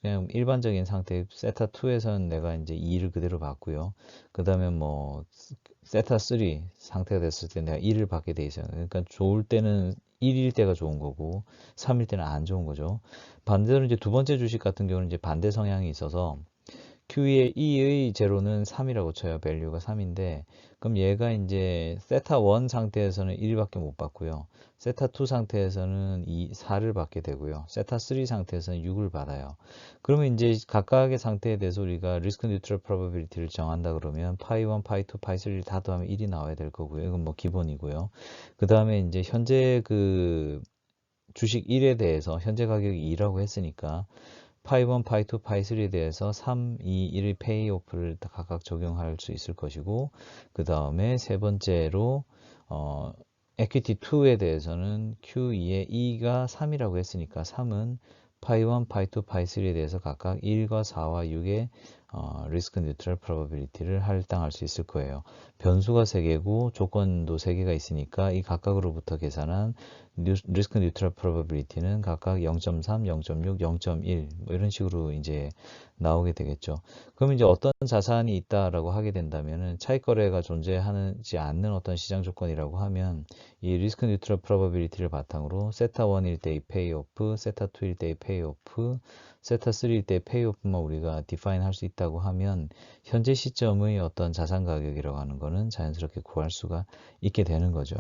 S1: 그냥 일반적인 상태 세타 2에서는 내가 이제 2를 그대로 받고요. 그 다음에 뭐 세타 3 상태가 됐을 때 내가 1을 받게 돼 있어요. 그러니까 좋을 때는 1일 때가 좋은 거고 3일 때는 안 좋은 거죠. 반대로 이제 두 번째 주식 같은 경우는 이제 반대 성향이 있어서 Q의 E의 제로는 3이라고 쳐요. 밸류가 3인데, 그럼 얘가 이제 세타 1 상태에서는 1밖에 못 받고요. 세타 2 상태에서는 4를 받게 되고요. 세타 3 상태에서는 6을 받아요. 그러면 이제 각각의 상태에 대해서 우리가 리스크 뉴트럴 프로바빌리티를 정한다 그러면 파이 1, 파이 2, 파이 3를 다 더하면 1이 나와야 될 거고요. 이건 뭐 기본이고요. 그 다음에 이제 현재 그 주식 1에 대해서 현재 가격이 2라고 했으니까 파이 1, 파이 2, 파이 3에 대해서 3, 2, 1의 페이오프를 각각 적용할 수 있을 것이고, 그 다음에 세 번째로 에퀴티 2에 대해서는 Q2의 E가 3이라고 했으니까 3은 파이 1, 파이 2, 파이 3에 대해서 각각 1과 4와 6의 리스크 뉴트럴 프로바빌리티를 할당할 수 있을 거예요. 변수가 3개고 조건도 3개가 있으니까 이 각각으로부터 계산한 리스크 뉴트럴 프로바빌리티는 각각 0.3, 0.6, 0.1 뭐 이런 식으로 이제 나오게 되겠죠. 그럼 이제 어떤 자산이 있다라고 하게 된다면은 차익 거래가 존재하지 않는 어떤 시장 조건이라고 하면 이 리스크 뉴트럴 프로바빌리티를 바탕으로 세타 1일 때의 페이오프, 세타 2일 때의 페이오프, 세타 3일 때의 페이오프만 우리가 디파인 할 수 있다고 하면 현재 시점의 어떤 자산 가격이라고 하는 거는 자연스럽게 구할 수가 있게 되는 거죠.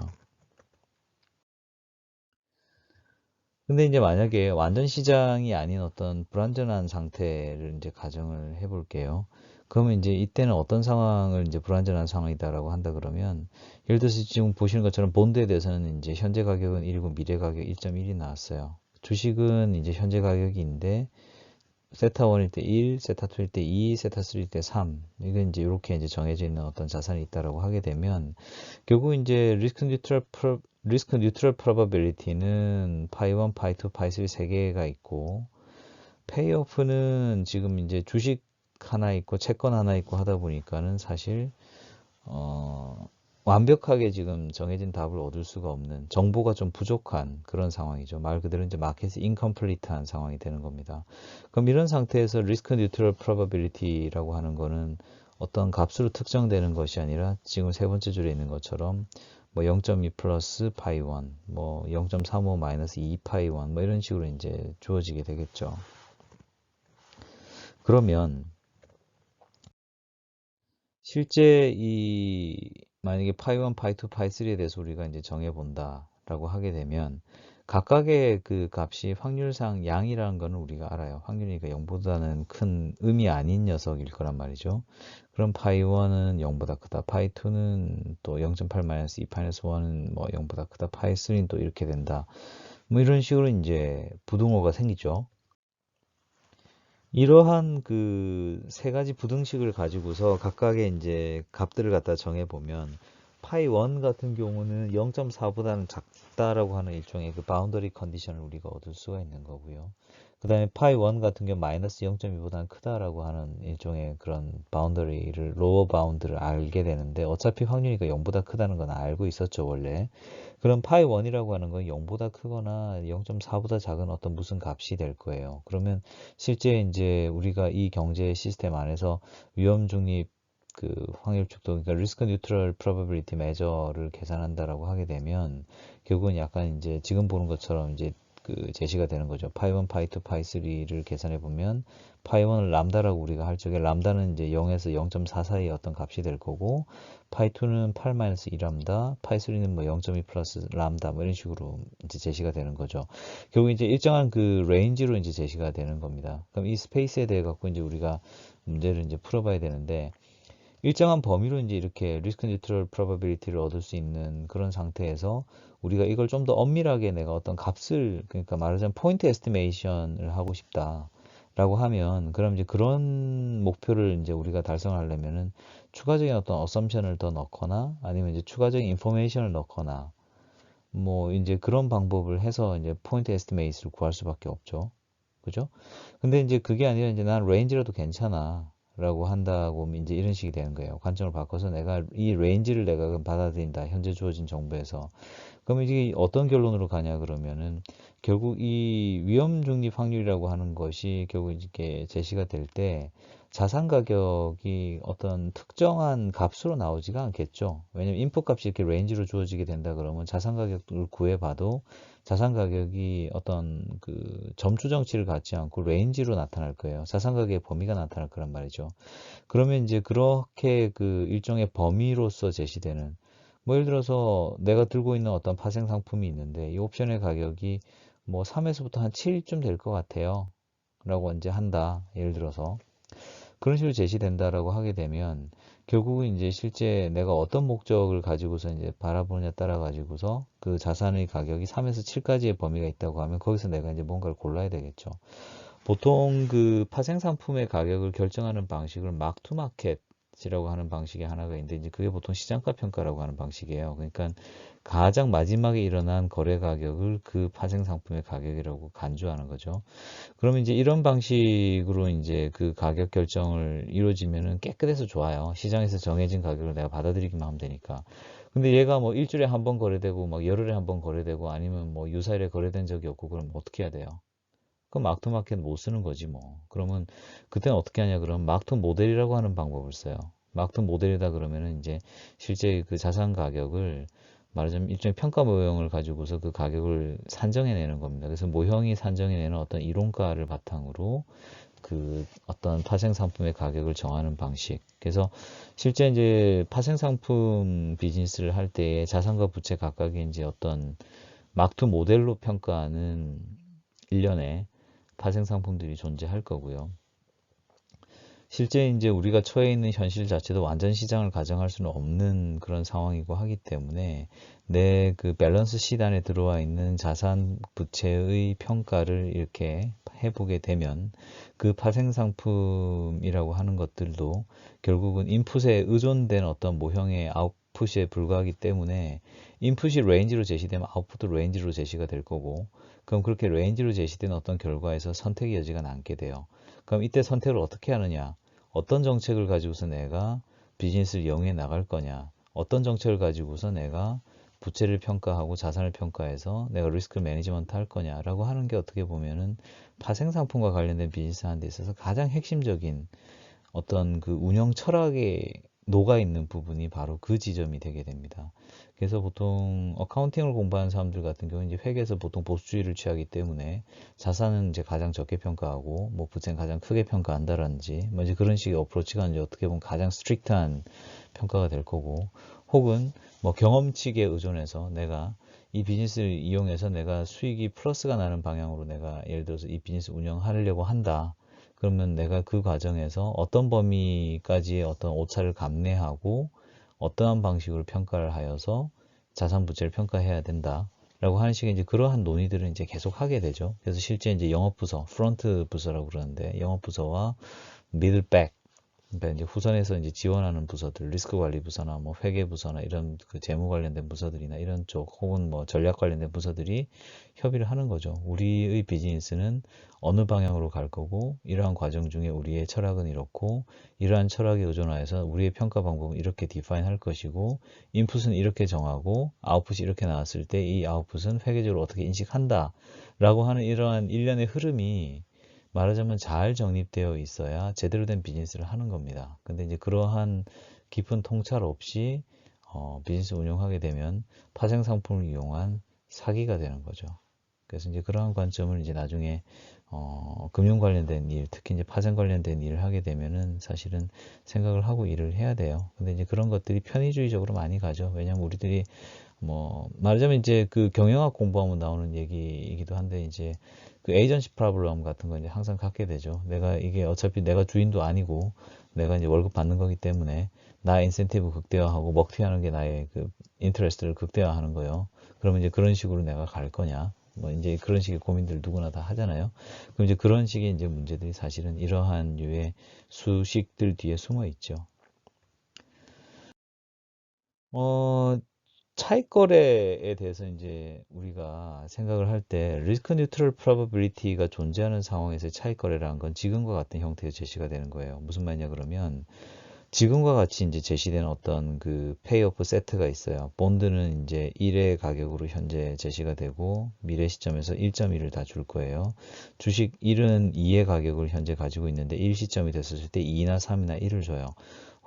S1: 근데 이제 만약에 완전 시장이 아닌 어떤 불안전한 상태를 이제 가정을 해볼게요. 그러면 이제 이때는 어떤 상황을 이제 불안전한 상황이다라고 한다 그러면, 예를 들어서 지금 보시는 것처럼 본드에 대해서는 이제 현재 가격은 1이고 미래 가격 1.1이 나왔어요. 주식은 이제 현재 가격인데 세타 1일 때 1, 세타 2일 때 2, 세타 3일 때 3. 이건 이제 이렇게 이제 정해져 있는 어떤 자산이 있다라고 하게 되면, 결국 이제 리스크 뉴트럴 프로바빌리티는 파이 1, 파이 2, 파이 3 세 개가 있고, 페이오프는 지금 이제 주식 하나 있고 채권 하나 있고 하다 보니까는 사실 어 완벽하게 지금 정해진 답을 얻을 수가 없는, 정보가 좀 부족한 그런 상황이죠. 말 그대로 이제 마켓이 인컴플리트한 상황이 되는 겁니다. 그럼 이런 상태에서 리스크 뉴트럴 프로바빌리티라고 하는 거는 어떤 값으로 특정되는 것이 아니라 지금 세 번째 줄에 있는 것처럼 뭐 0.2 플러스 파이 1, 뭐 0.35 마이너스 2 파이 1, 뭐 이런 식으로 이제 주어지게 되겠죠. 그러면 실제 만약에 파이 1, 파이 2, 파이 3에 대해서 우리가 이제 정해 본다라고 하게 되면 각각의 그 값이 확률상 양이라는 거는 우리가 알아요. 확률이니까 0보다는 큰 음이 아닌 녀석일 거란 말이죠. 그럼 파이 1은 0보다 크다. 파이 2는 또 0.8 마이너스 2 마이너스 1은 뭐 0보다 크다. 파이 3는 또 이렇게 된다. 뭐 이런 식으로 이제 부등호가 생기죠. 이러한 그 세 가지 부등식을 가지고서 각각의 이제 값들을 갖다 정해 보면 파이 1 같은 경우는 0.4보다는 작다라고 하는 일종의 그 바운더리 컨디션을 우리가 얻을 수가 있는 거고요. 그 다음에 파이 1 같은 경우 마이너스 0.2보다는 크다라고 하는 일종의 그런 바운더리를, 로어 바운드를 알게 되는데 어차피 확률이니까 0보다 크다는 건 알고 있었죠, 원래. 그럼 파이 1이라고 하는 건 0보다 크거나 0.4보다 작은 어떤 무슨 값이 될 거예요. 그러면 실제 이제 우리가 이 경제 시스템 안에서 위험 중립 그 확률 축도, 그러니까 리스크 뉴트럴 프로바빌리티 메저를 계산한다라고 하게 되면 결국은 약간 이제 지금 보는 것처럼 이제 그 제시가 되는 거죠. 파이 1, 파이 2, 파이 3를 계산해 보면 파이 1을 람다라고 우리가 할 적에 람다는 이제 0에서 0.4 사이의 어떤 값이 될 거고 파이 2는 8-2 람다, 파이 3는 뭐 0.2 플러스 람다 뭐 이런 식으로 이제 제시가 되는 거죠. 결국 이제 일정한 그 레인지로 이제 제시가 되는 겁니다. 그럼 이 스페이스에 대해 갖고 이제 우리가 문제를 이제 풀어봐야 되는데 일정한 범위로 이제 이렇게 리스크 뉴트럴 프로바빌리티를 얻을 수 있는 그런 상태에서 우리가 이걸 좀 더 엄밀하게 내가 어떤 값을, 그러니까 말하자면 포인트 에스티메이션을 하고 싶다라고 하면 그럼 이제 그런 목표를 이제 우리가 달성하려면은 추가적인 어떤 어썸션을 더 넣거나 아니면 이제 추가적인 인포메이션을 넣거나 뭐 이제 그런 방법을 해서 이제 포인트 에스티메이트를 구할 수밖에 없죠. 그죠? 근데 이제 그게 아니라 이제 난 레인지라도 괜찮아 라고 한다고 이제 이런 식이 되는 거예요. 관점을 바꿔서 내가 이 레인지를 내가 받아들인다. 현재 주어진 정보에서. 그러면 이게 어떤 결론으로 가냐 그러면은 결국 이 위험 중립 확률이라고 하는 것이 결국 이렇게 제시가 될 때 자산 가격이 어떤 특정한 값으로 나오지가 않겠죠. 왜냐면 인풋 값이 이렇게 레인지로 주어지게 된다 그러면 자산 가격을 구해봐도 자산 가격이 어떤 그 점수 정치를 갖지 않고 레인지로 나타날 거예요. 자산 가격의 범위가 나타날 거란 말이죠. 그러면 이제 그렇게 그 일종의 범위로서 제시되는 뭐 예를 들어서 내가 들고 있는 어떤 파생 상품이 있는데 이 옵션의 가격이 뭐 3에서부터 한 7쯤 될 것 같아요. 라고 이제 한다. 예를 들어서 그런 식으로 제시된다라고 하게 되면 결국은 이제 실제 내가 어떤 목적을 가지고서 이제 바라보느냐에 따라 가지고서 그 자산의 가격이 3에서 7까지의 범위가 있다고 하면 거기서 내가 이제 뭔가를 골라야 되겠죠. 보통 그 파생 상품의 가격을 결정하는 방식을 막투마켓이라고 하는 방식이 하나가 있는데 이제 그게 보통 시장가 평가라고 하는 방식이에요. 그러니까 가장 마지막에 일어난 거래 가격을 그 파생 상품의 가격이라고 간주하는 거죠. 그러면 이제 이런 방식으로 이제 그 가격 결정을 이루어지면은 깨끗해서 좋아요. 시장에서 정해진 가격을 내가 받아들이기만 하면 되니까. 근데 얘가 뭐 일주일에 한 번 거래되고 막 열흘에 한 번 거래되고 아니면 뭐 유사일에 거래된 적이 없고 그럼 어떻게 해야 돼요? 그럼 막투마켓 못 쓰는 거지 뭐. 그러면 그때는 어떻게 하냐 그러면 막투 모델이라고 하는 방법을 써요. 막투 모델이다 그러면은 이제 실제 그 자산 가격을 말하자면 일종의 평가 모형을 가지고서 그 가격을 산정해내는 겁니다. 그래서 모형이 산정해내는 어떤 이론가를 바탕으로 그 어떤 파생 상품의 가격을 정하는 방식. 그래서 실제 이제 파생 상품 비즈니스를 할 때에 자산과 부채 각각의 이제 어떤 막투 모델로 평가하는 일련의 파생 상품들이 존재할 거고요. 실제 이제 우리가 처해 있는 현실 자체도 완전 시장을 가정할 수는 없는 그런 상황이고 하기 때문에 내 그 밸런스 시단에 들어와 있는 자산 부채의 평가를 이렇게 해보게 되면 그 파생 상품이라고 하는 것들도 결국은 인풋에 의존된 어떤 모형의 아웃풋에 불과하기 때문에 인풋이 레인지로 제시되면 아웃풋도 레인지로 제시가 될 거고 그럼 그렇게 레인지로 제시된 어떤 결과에서 선택의 여지가 남게 돼요. 그럼 이때 선택을 어떻게 하느냐? 어떤 정책을 가지고서 내가 비즈니스를 영위해 나갈 거냐? 어떤 정책을 가지고서 내가 부채를 평가하고 자산을 평가해서 내가 리스크 매니지먼트 할 거냐라고 하는 게 어떻게 보면은 파생상품과 관련된 비즈니스 하는 데 있어서 가장 핵심적인 어떤 그 운영 철학에 녹아 있는 부분이 바로 그 지점이 되게 됩니다. 그래서 보통 어카운팅을 공부하는 사람들 같은 경우는 이제 회계에서 보통 보수주의를 취하기 때문에 자산은 이제 가장 적게 평가하고 뭐 부채는 가장 크게 평가한다라든지 뭐 이제 그런 식의 어프로치가 이제 어떻게 보면 가장 스트릭트한 평가가 될 거고, 혹은 뭐 경험치에 의존해서 내가 이 비즈니스를 이용해서 내가 수익이 플러스가 나는 방향으로 내가 예를 들어서 이 비즈니스 운영하려고 한다. 그러면 내가 그 과정에서 어떤 범위까지의 어떤 오차를 감내하고 어떠한 방식으로 평가를 하여서 자산 부채를 평가해야 된다. 라고 하는 식의 이제 그러한 논의들은 이제 계속 하게 되죠. 그래서 실제 이제 영업부서, 프론트 부서라고 그러는데 영업부서와 미들백, 그러니까 이제 후선에서 이제 지원하는 부서들, 리스크 관리 부서나 뭐 회계 부서나 이런 그 재무 관련된 부서들이나 이런 쪽 혹은 뭐 전략 관련된 부서들이 협의를 하는 거죠. 우리의 비즈니스는 어느 방향으로 갈 거고 이러한 과정 중에 우리의 철학은 이렇고 이러한 철학에 의존하여서 우리의 평가 방법은 이렇게 디파인 할 것이고 인풋은 이렇게 정하고 아웃풋이 이렇게 나왔을 때 이 아웃풋은 회계적으로 어떻게 인식한다 라고 하는 이러한 일련의 흐름이 말하자면 잘 정립되어 있어야 제대로 된 비즈니스를 하는 겁니다. 근데 이제 그러한 깊은 통찰 없이 비즈니스 운영하게 되면 파생 상품을 이용한 사기가 되는 거죠. 그래서 이제 그러한 관점을 이제 나중에 금융 관련된 일, 특히 이제 파생 관련된 일을 하게 되면은 사실은 생각을 하고 일을 해야 돼요. 근데 이제 그런 것들이 편의주의적으로 많이 가죠. 왜냐하면 우리들이 뭐 말하자면 이제 그 경영학 공부하면 나오는 얘기이기도 한데 이제 그 에이전시 프로블럼 같은 거 이제 항상 갖게 되죠. 내가 이게 어차피 내가 주인도 아니고 내가 이제 월급 받는 거기 때문에 나 인센티브 극대화하고 먹튀하는 게 나의 그 인터레스트를 극대화하는 거예요. 그러면 이제 그런 식으로 내가 갈 거냐? 뭐 이제 그런 식의 고민들 누구나 다 하잖아요. 그럼 이제 그런 식의 이제 문제들이 사실은 이러한 류의 수식들 뒤에 숨어 있죠. 어, 차익 거래에 대해서 이제 우리가 생각을 할 때 리스크 뉴트럴 프로버빌리티가 존재하는 상황에서 차익 거래라는 건 지금과 같은 형태의 제시가 되는 거예요. 무슨 말이냐 그러면 지금과 같이 이제 제시된 어떤 그 페이오프 세트가 있어요. 본드는 이제 1의 가격으로 현재 제시가 되고 미래 시점에서 1.1을 다 줄 거예요. 주식 1은 2의 가격을 현재 가지고 있는데 1 시점이 됐을 때 2나 3이나 1을 줘요.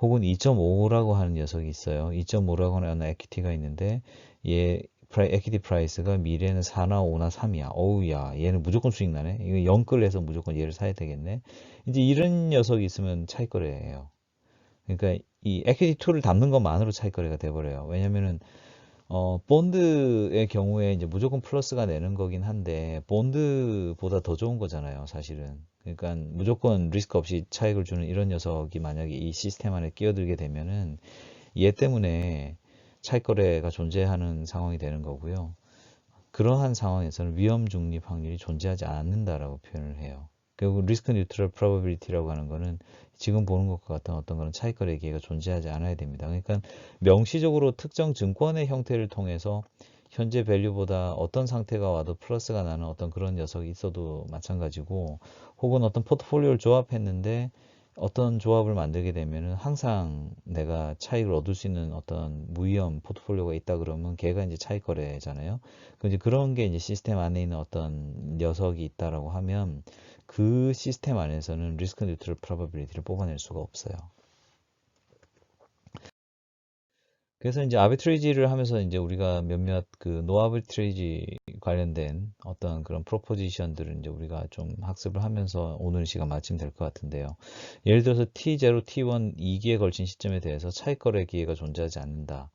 S1: 혹은 2.5라고 하는 녀석이 있어요. 2.5라고 하는 에퀴티가 있는데 얘 에퀴티 프라이스가 미래는 4나 5나 3이야. 어우야, 얘는 무조건 수익 나네. 이거 영끌해서 무조건 얘를 사야 되겠네. 이제 이런 녀석이 있으면 차익 거래예요. 그러니까 이 에퀴티 2를 담는 것만으로 차익 거래가 돼버려요. 왜냐면은 본드의 경우에 이제 무조건 플러스가 내는 거긴 한데 본드보다 더 좋은 거잖아요, 사실은. 그러니까 무조건 리스크 없이 차익을 주는 이런 녀석이 만약에 이 시스템 안에 끼어들게 되면은 얘 때문에 차익 거래가 존재하는 상황이 되는 거고요. 그러한 상황에서는 위험 중립 확률이 존재하지 않는다라고 표현을 해요. 결국 리스크 뉴트럴 프로버빌리티라고 하는 거는 지금 보는 것과 같은 어떤 그런 차익 거래 기회가 존재하지 않아야 됩니다. 그러니까 명시적으로 특정 증권의 형태를 통해서 현재 밸류보다 어떤 상태가 와도 플러스가 나는 어떤 그런 녀석이 있어도 마찬가지고, 혹은 어떤 포트폴리오를 조합했는데 어떤 조합을 만들게 되면은 항상 내가 차익을 얻을 수 있는 어떤 무위험 포트폴리오가 있다 그러면 걔가 이제 차익 거래잖아요. 이제 그런 게 이제 시스템 안에 있는 어떤 녀석이 있다라고 하면 그 시스템 안에서는 리스크 뉴트럴 프로버빌리티를 뽑아낼 수가 없어요. 그래서 이제 아비트레이지를 하면서 이제 우리가 몇몇 그 노아비트레이지 관련된 어떤 그런 프로포지션들을 이제 우리가 좀 학습을 하면서 오늘 시간 마치면 될 것 같은데요. 예를 들어서 T0, T1, 2기에 걸친 시점에 대해서 차익 거래 기회가 존재하지 않는다.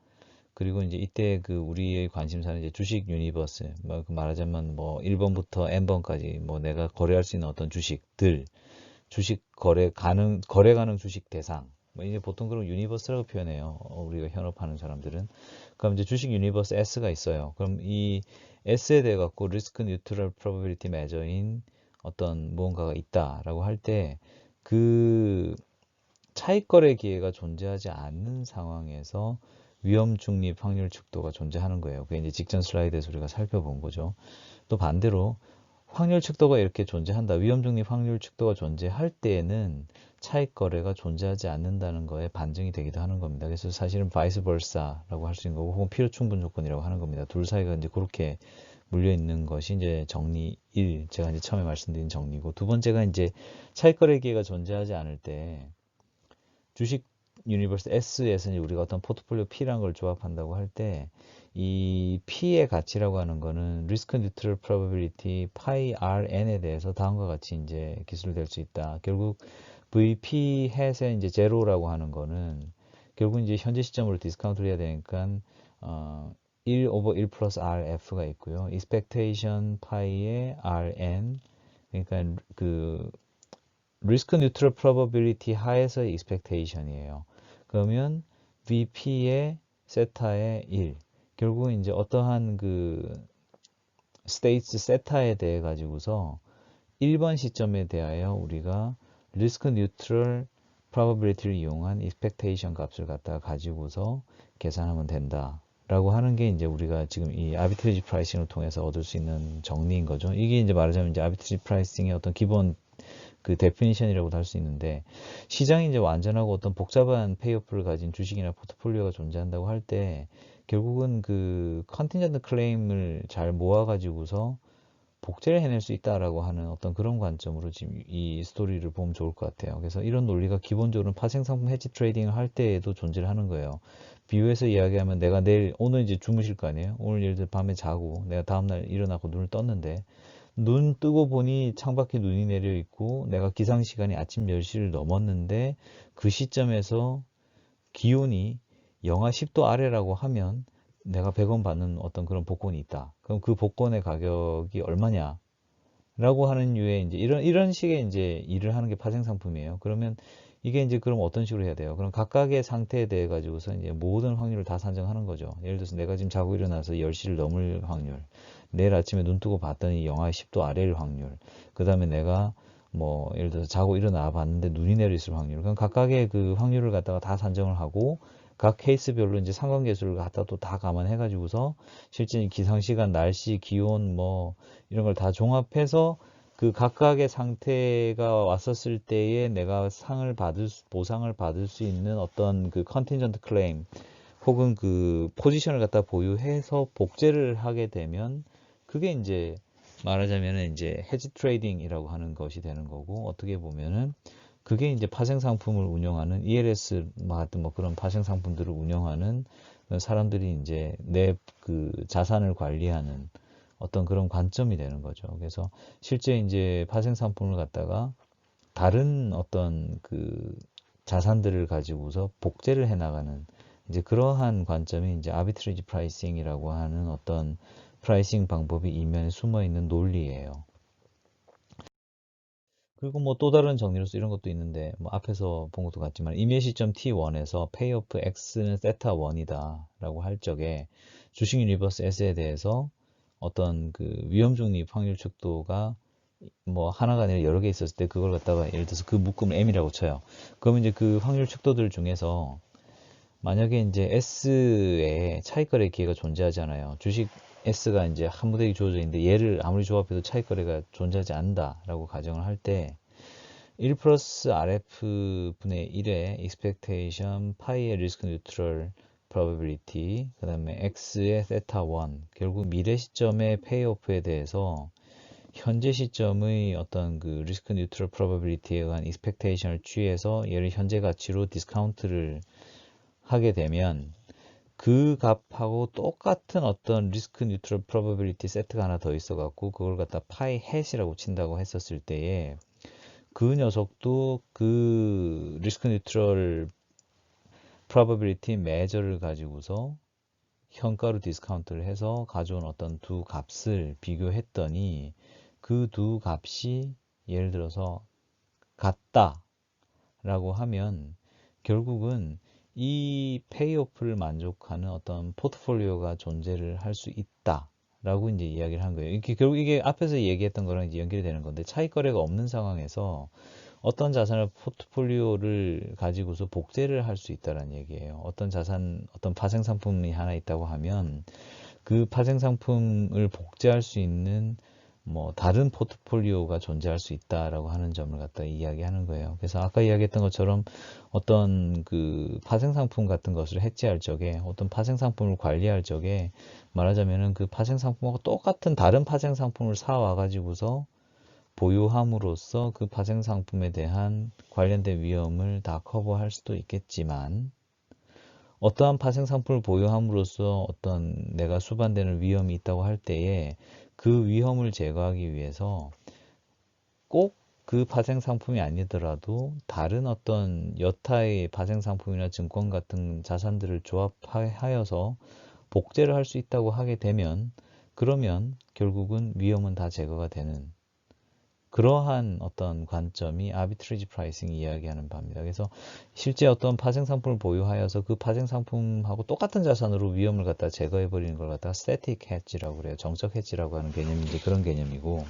S1: 그리고 이제 이때 그 우리의 관심사는 이제 주식 유니버스, 뭐 말하자면 뭐 1번부터 N번까지 뭐 내가 거래할 수 있는 어떤 주식들, 주식 거래 가능 주식 대상, 뭐 이제 보통 그런 유니버스라고 표현해요. 우리가 현업하는 사람들은. 그럼 이제 주식 유니버스 S가 있어요. 그럼 이 S에 대해 갖고 리스크 뉴트럴 프로버빌리티 매저인 어떤 무언가가 있다라고 할 때 그 차익 거래 기회가 존재하지 않는 상황에서 위험 중립 확률 축도가 존재하는 거예요. 그게 이제 직전 슬라이드에서 우리가 살펴본 거죠. 또 반대로 확률 축도가 이렇게 존재한다. 위험 중립 확률 축도가 존재할 때에는 차익 거래가 존재하지 않는다는 거에 반증이 되기도 하는 겁니다. 그래서 사실은 vice versa라고 할 수 있는 거고, 혹은 필요 충분 조건이라고 하는 겁니다. 둘 사이가 이제 그렇게 물려 있는 것이 이제 정리 1, 제가 이제 처음에 말씀드린 정리고, 두 번째가 이제 차익 거래 기회가 존재하지 않을 때 주식 유니버스 S에서 이제 우리가 어떤 포트폴리오 P라는 걸 조합한다고 할 때, 이 P의 가치라고 하는 거는 리스크 뉴트럴 프로바빌리티 파이 RN에 대해서 다음과 같이 이제 기술될 수 있다. 결국 VP 햇의 이제 제로라고 하는 거는 결국 이제 현재 시점으로 디스카운트를 해야 되니까 1 over 1 플러스 RF가 있고요. expectation 파이의 RN, 그러니까 그 리스크 뉴트럴 프로버빌리티 하에서의 expectation이에요. 그러면 VP의 세타의 1. 결국은 이제 어떠한 그 스테이트 세타에 대해 가지고서 1번 시점에 대하여 우리가 리스크 뉴트럴 프로버빌리티를 이용한 expectation 값을 갖다가 가지고서 계산하면 된다. 라고 하는 게 이제 우리가 지금 이 아비트리지 프라이싱을 통해서 얻을 수 있는 정리인 거죠. 이게 이제 말하자면 이제 아비트리지 프라이싱의 어떤 기본 그 데피니션이라고도 할 수 있는데, 시장이 이제 완전하고 어떤 복잡한 페이오프를 가진 주식이나 포트폴리오가 존재한다고 할 때 결국은 그 컨틴전트 클레임을 잘 모아가지고서 복제를 해낼 수 있다라고 하는 어떤 그런 관점으로 지금 이 스토리를 보면 좋을 것 같아요. 그래서 이런 논리가 기본적으로 파생상품 해지 트레이딩을 할 때에도 존재를 하는 거예요. 비유해서 이야기하면 내가 내일 오늘 이제 주무실 거 아니에요. 오늘 예를 들어 밤에 자고 내가 다음날 일어나고 눈을 떴는데 눈 뜨고 보니 창밖에 눈이 내려 있고 내가 기상 시간이 아침 10시를 넘었는데 그 시점에서 기온이 영하 10도 아래라고 하면 내가 100원 받는 어떤 그런 복권이 있다. 그럼 그 복권의 가격이 얼마냐? 라고 하는 류의 이제 이런 식의 이제 일을 하는 게 파생 상품이에요. 그러면 이게 이제 그럼 어떤 식으로 해야 돼요? 그럼 각각의 상태에 대해 가지고서 이제 모든 확률을 다 산정하는 거죠. 예를 들어서 내가 지금 자고 일어나서 10시를 넘을 확률, 내일 아침에 눈 뜨고 봤더니 영하 10도 아래일 확률, 그 다음에 내가 뭐 예를 들어서 자고 일어나 봤는데 눈이 내려 있을 확률, 그럼 각각의 그 확률을 갖다가 다 산정을 하고 각 케이스별로 이제 상관계수를 갖다 또 다 감안해 가지고서 실제 기상시간, 날씨, 기온 뭐 이런 걸 다 종합해서 그 각각의 상태가 왔었을 때에 내가 보상을 받을 수 있는 어떤 그 컨틴전트 클레임 혹은 그 포지션을 갖다 보유해서 복제를 하게 되면 그게 이제 말하자면은 이제 헤지 트레이딩이라고 하는 것이 되는 거고, 어떻게 보면은 그게 이제 파생 상품을 운영하는 ELS 같은 뭐 그런 파생 상품들을 운영하는 사람들이 이제 내 그 자산을 관리하는 어떤 그런 관점이 되는 거죠. 그래서 실제 이제 파생 상품을 갖다가 다른 어떤 그 자산들을 가지고서 복제를 해 나가는 이제 그러한 관점이 이제 아비트리지 프라이싱이라고 하는 어떤 프라이싱 방법이 이면에 숨어 있는 논리예요. 그리고 뭐 또 다른 정리로서 이런 것도 있는데, 뭐 앞에서 본 것도 같지만 임의 시점 T1에서 페이오프 X는 세타 1이다 라고 할 적에 주식 유니버스 S에 대해서 어떤 그 위험 중립 확률 척도가 뭐 하나가 아니라 여러 개 있었을 때 그걸 갖다가 예를 들어서 그 묶음을 M이라고 쳐요. 그러면 이제 그 확률 척도들 중에서 만약에 이제 S에 차익거래 기회가 존재하잖아요. 주식 S가 이제 한 무더기 주어져 있는데 얘를 아무리 조합해도 차익거래가 존재하지 않는다라고 가정을 할 때 1 플러스 RF 분의 1의 expectation, 파이의 risk neutral probability, 그 다음에 X의 theta 1, 결국 미래 시점의 페이오프에 대해서 현재 시점의 어떤 그 risk neutral probability에 의한 expectation을 취해서 얘를 현재 가치로 디스카운트를 하게 되면 그 값하고 똑같은 어떤 리스크 뉴트럴 프로버빌리티 세트가 하나 더 있어 갖고 그걸 갖다 파이 햇이라고 친다고 했었을 때에 그 녀석도 그 리스크 뉴트럴 프로버빌리티 매저를 가지고서 현가로 디스카운트를 해서 가져온 어떤 두 값을 비교했더니 그 두 값이 예를 들어서 같다 라고 하면 결국은 이 페이오프를 만족하는 어떤 포트폴리오가 존재를 할 수 있다 라고 이제 이야기를 한 거예요. 이게 결국 이게 앞에서 얘기했던 거랑 이제 연결이 되는 건데, 차익 거래가 없는 상황에서 어떤 자산을 포트폴리오를 가지고서 복제를 할 수 있다는 얘기예요. 어떤 자산, 어떤 파생 상품이 하나 있다고 하면 그 파생 상품을 복제할 수 있는 뭐 다른 포트폴리오가 존재할 수 있다라고 하는 점을 갖다 이야기하는 거예요. 그래서 아까 이야기했던 것처럼 어떤 그 파생 상품 같은 것을 해지할 적에 어떤 파생 상품을 관리할 적에 말하자면은 그 파생 상품하고 똑같은 다른 파생 상품을 사와 가지고서 보유함으로써 그 파생 상품에 대한 관련된 위험을 다 커버할 수도 있겠지만 어떠한 파생 상품을 보유함으로써 어떤 내가 수반되는 위험이 있다고 할 때에 그 위험을 제거하기 위해서 꼭 그 파생 상품이 아니더라도 다른 어떤 여타의 파생 상품이나 증권 같은 자산들을 조합하여서 복제를 할 수 있다고 하게 되면 그러면 결국은 위험은 다 제거가 되는 그러한 어떤 관점이 아비트리지 프라이싱이 이야기하는 바입니다. 그래서 실제 어떤 파생 상품을 보유하여서 그 파생 상품하고 똑같은 자산으로 위험을 갖다 제거해 버리는 걸 갖다가 스태틱 헤지라고 그래요. 정적 헤지라고 하는 개념이 이제 그런 개념이고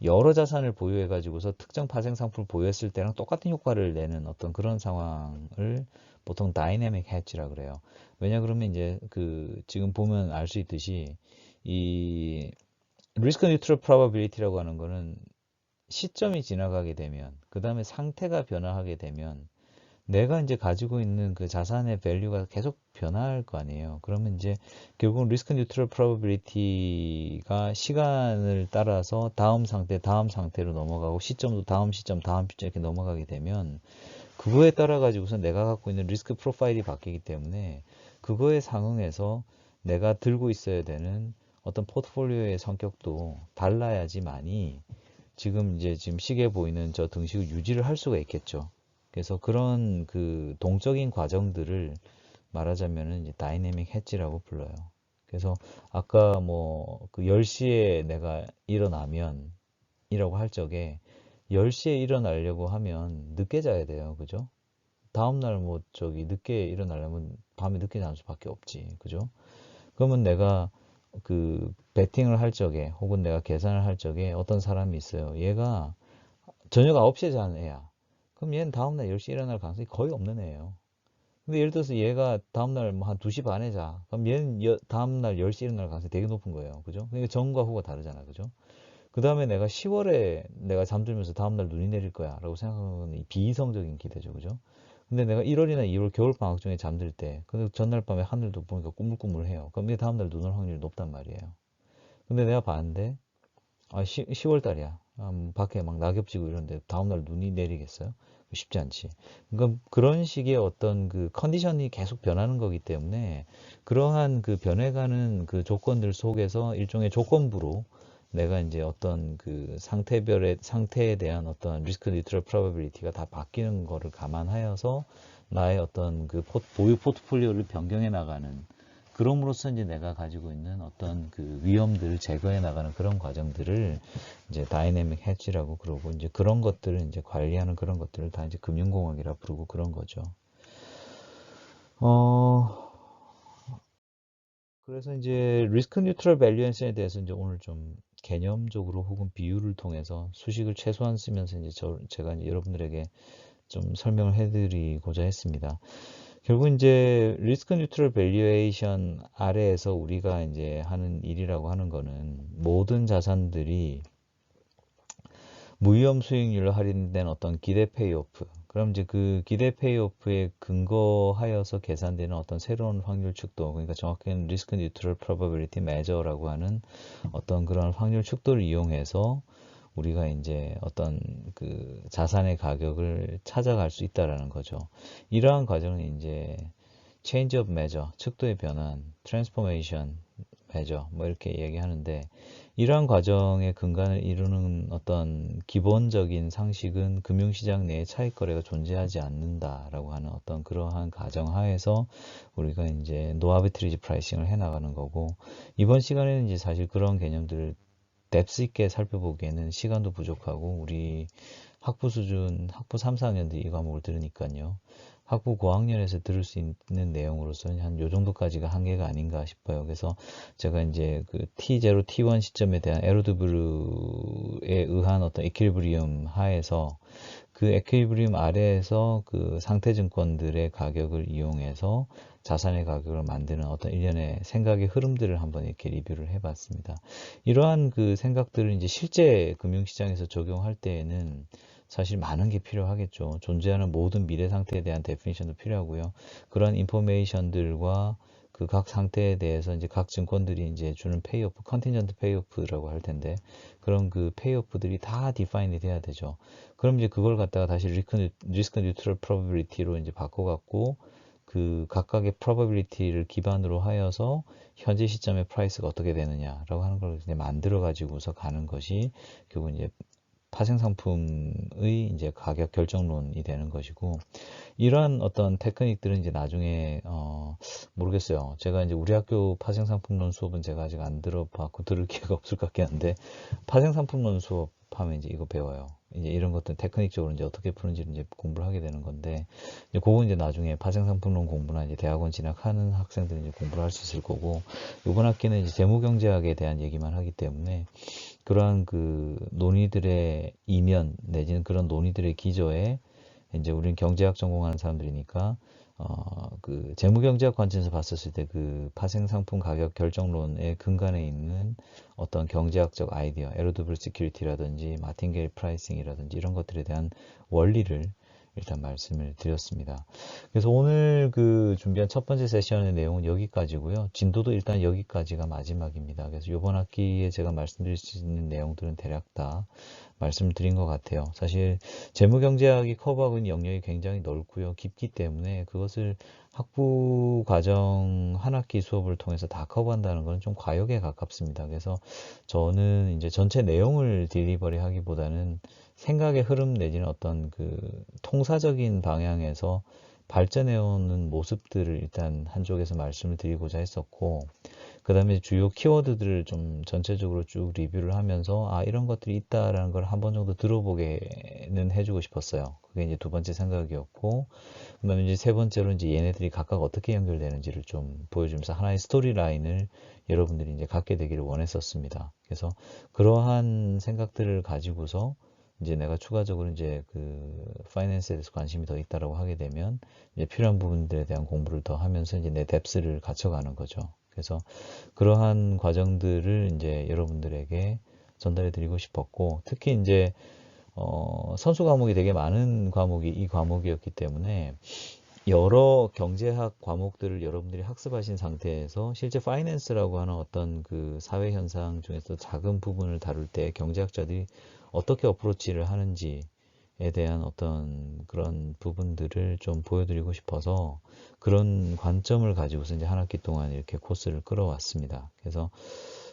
S1: 여러 자산을 보유해 가지고서 특정 파생 상품을 보유했을 때랑 똑같은 효과를 내는 어떤 그런 상황을 보통 다이내믹 헤지라고 그래요. 왜냐 그러면 이제 그 지금 보면 알 수 있듯이 이 리스크 뉴트럴 프로바빌리티라고 하는 거는 시점이 지나가게 되면 그 다음에 상태가 변화하게 되면 내가 이제 가지고 있는 그 자산의 밸류가 계속 변화할 거 아니에요. 그러면 이제 결국은 리스크 뉴트럴 프로바빌리티가 시간을 따라서 다음 상태로 넘어가고 시점도 다음 시점 이렇게 넘어가게 되면 그거에 따라 가지고서 내가 갖고 있는 리스크 프로파일이 바뀌기 때문에 그거에 상응해서 내가 들고 있어야 되는 어떤 포트폴리오의 성격도 달라야지만이 지금 시계에 보이는 저 등식을 유지를 할 수가 있겠죠. 그래서 그런 그 동적인 과정들을 말하자면은 이제 다이내믹 헤지라고 불러요. 그래서 아까 뭐 그 10시에 내가 일어나면 이라고 할 적에 10시에 일어나려고 하면 늦게 자야 돼요. 그죠? 다음날 뭐 저기 늦게 일어나려면 밤에 늦게 자는 수밖에 없지. 그죠? 그러면 내가 그 베팅을 할 적에 혹은 내가 계산을 할 적에 어떤 사람이 있어요. 얘가 저녁 9시에 자는 애야. 그럼 얘는 다음날 10시에 일어날 가능성이 거의 없는 애예요. 근데 예를 들어서 얘가 다음날 뭐 한 2시 반에 자. 그럼 얘는 다음날 10시에 일어날 가능성이 되게 높은 거예요. 그죠? 그러니까 전과 후가 다르잖아. 그죠? 그 다음에 내가 10월에 내가 잠들면서 다음날 눈이 내릴 거야. 라고 생각하는 이 비이성적인 기대죠. 그죠? 근데 내가 1월이나 2월 겨울방학 중에 잠들 때, 근데 전날 밤에 하늘도 보니까 꾸물꾸물해요. 그럼 다음날 눈 올 확률이 높단 말이에요. 근데 내가 봤는데, 10월 달이야. 밖에 막 낙엽 지고 이런데 다음날 눈이 내리겠어요? 쉽지 않지. 그러니까 그런 식의 어떤 그 컨디션이 계속 변하는 거기 때문에 그러한 그 변해가는 그 조건들 속에서 일종의 조건부로 내가 이제 어떤 그 상태에 대한 어떤 리스크 뉴트럴 프로바빌리티가 다 바뀌는 거를 감안하여서 나의 어떤 그 보유 포트폴리오를 변경해 나가는 그럼으로써 이제 내가 가지고 있는 어떤 그 위험들을 제거해 나가는 그런 과정들을 이제 다이내믹 헤지라고 그러고 이제 그런 것들을 이제 관리하는 그런 것들을 다 이제 금융공학이라 부르고 그런 거죠. 그래서 이제 리스크 뉴트럴 밸류에이션에 대해서 이제 오늘 좀 개념적으로 혹은 비유를 통해서 수식을 최소한 쓰면서 이제 제가 이제 여러분들에게 좀 설명을 해드리고자 했습니다. 결국 이제 리스크 뉴트럴 밸류에이션 아래에서 우리가 이제 하는 일이라고 하는 거는 모든 자산들이 무위험 수익률로 할인된 어떤 기대 페이오프. 그럼 이제 그 기대 페이오프에 근거하여서 계산되는 어떤 새로운 확률 축도, 그러니까 정확히는 리스크 뉴트럴 프로바빌리티 메저라고 하는 어떤 그런 확률 축도를 이용해서 우리가 이제 어떤 그 자산의 가격을 찾아갈 수 있다라는 거죠. 이러한 과정은 이제 change of measure, 척도의 변환, transformation measure, 뭐 이렇게 얘기하는데 이러한 과정의 근간을 이루는 어떤 기본적인 상식은 금융시장 내에 차익 거래가 존재하지 않는다라고 하는 어떤 그러한 가정하에서 우리가 이제 노아비트리지 프라이싱을 해 나가는 거고 이번 시간에는 이제 사실 그런 개념들을 뎁스 있게 살펴보기에는 시간도 부족하고 우리 학부 수준, 학부 3, 4학년들이 이 과목을 들으니까요. 학부 고학년에서 들을 수 있는 내용으로서는 한 요 정도까지가 한계가 아닌가 싶어요. 그래서 제가 이제 그 T0, T1 시점에 대한 에르두브르에 의한 어떤 에퀴리브리움 하에서 그 에퀴리브리움 아래에서 그 상태 증권들의 가격을 이용해서 자산의 가격을 만드는 어떤 일련의 생각의 흐름들을 한번 이렇게 리뷰를 해봤습니다. 이러한 그 생각들을 이제 실제 금융시장에서 적용할 때에는 사실 많은 게 필요하겠죠. 존재하는 모든 미래 상태에 대한 데피니션도 필요하고요. 그러한 인포메이션들과 그 각 상태에 대해서 이제 각 증권들이 이제 주는 페이오프, 컨틴전트 페이오프라고 할 텐데, 그런 그 페이오프들이 다 디파인이 돼야 되죠. 그럼 이제 그걸 갖다가 다시 리스크 뉴트럴 프로버빌리티로 이제 바꿔갖고, 그 각각의 프로버빌리티를 기반으로 하여서 현재 시점의 프라이스가 어떻게 되느냐라고 하는 걸 이제 만들어 가지고서 가는 것이 결국 이제 파생 상품의 이제 가격 결정론이 되는 것이고, 이러한 어떤 테크닉들은 이제 나중에 모르겠어요. 제가 이제 우리 학교 파생 상품론 수업은 제가 아직 안 들어봤고 들을 기회가 없을 것 같긴 한데, 파생 상품론 수업 하면 이제 이거 배워요. 이제 이런 것들 테크닉적으로 이제 어떻게 푸는지를 이제 공부를 하게 되는 건데, 이제 그건 이제 나중에 파생 상품론 공부나 이제 대학원 진학하는 학생들이 이제 공부를 할 수 있을 거고, 이번 학기는 이제 재무경제학에 대한 얘기만 하기 때문에 그러한 그 논의들의 이면 내지는 그런 논의들의 기저에 이제 우리는 경제학 전공하는 사람들이니까 그 재무경제학 관점에서 봤었을 때 그 파생상품 가격 결정론의 근간에 있는 어떤 경제학적 아이디어, 에로드블 시큐리티라든지 마틴게일 프라이싱이라든지 이런 것들에 대한 원리를 일단 말씀을 드렸습니다. 그래서 오늘 그 준비한 첫 번째 세션의 내용은 여기까지고요. 진도도 일단 여기까지가 마지막입니다. 그래서 이번 학기에 제가 말씀드릴 수 있는 내용들은 대략 다 말씀을 드린 것 같아요. 사실 재무경제학이 커버하고 있는 영역이 굉장히 넓고요. 깊기 때문에 그것을 학부 과정 한 학기 수업을 통해서 다 커버한다는 것은 좀 과욕에 가깝습니다. 그래서 저는 이제 전체 내용을 딜리버리 하기보다는 생각의 흐름 내지는 어떤 그 통사적인 방향에서 발전해오는 모습들을 일단 한쪽에서 말씀을 드리고자 했었고, 그 다음에 주요 키워드들을 좀 전체적으로 쭉 리뷰를 하면서 이런 것들이 있다라는 걸 한 번 정도 들어보게는 해주고 싶었어요. 그게 이제 두 번째 생각이었고, 그 다음에 이제 세 번째로 이제 얘네들이 각각 어떻게 연결되는지를 좀 보여주면서 하나의 스토리 라인을 여러분들이 이제 갖게 되기를 원했었습니다. 그래서 그러한 생각들을 가지고서 이제 내가 추가적으로 이제 그 파이낸스에 대해서 관심이 더 있다라고 하게 되면 이제 필요한 부분들에 대한 공부를 더 하면서 이제 내 뎁스를 갖춰가는 거죠. 그래서 그러한 과정들을 이제 여러분들에게 전달해 드리고 싶었고, 특히 이제 선수 과목이 되게 많은 과목이 이 과목이었기 때문에 여러 경제학 과목들을 여러분들이 학습하신 상태에서 실제 파이낸스라고 하는 어떤 그 사회 현상 중에서 작은 부분을 다룰 때 경제학자들이 어떻게 어프로치를 하는지에 대한 어떤 그런 부분들을 좀 보여드리고 싶어서 그런 관점을 가지고서 이제 한 학기 동안 이렇게 코스를 끌어왔습니다. 그래서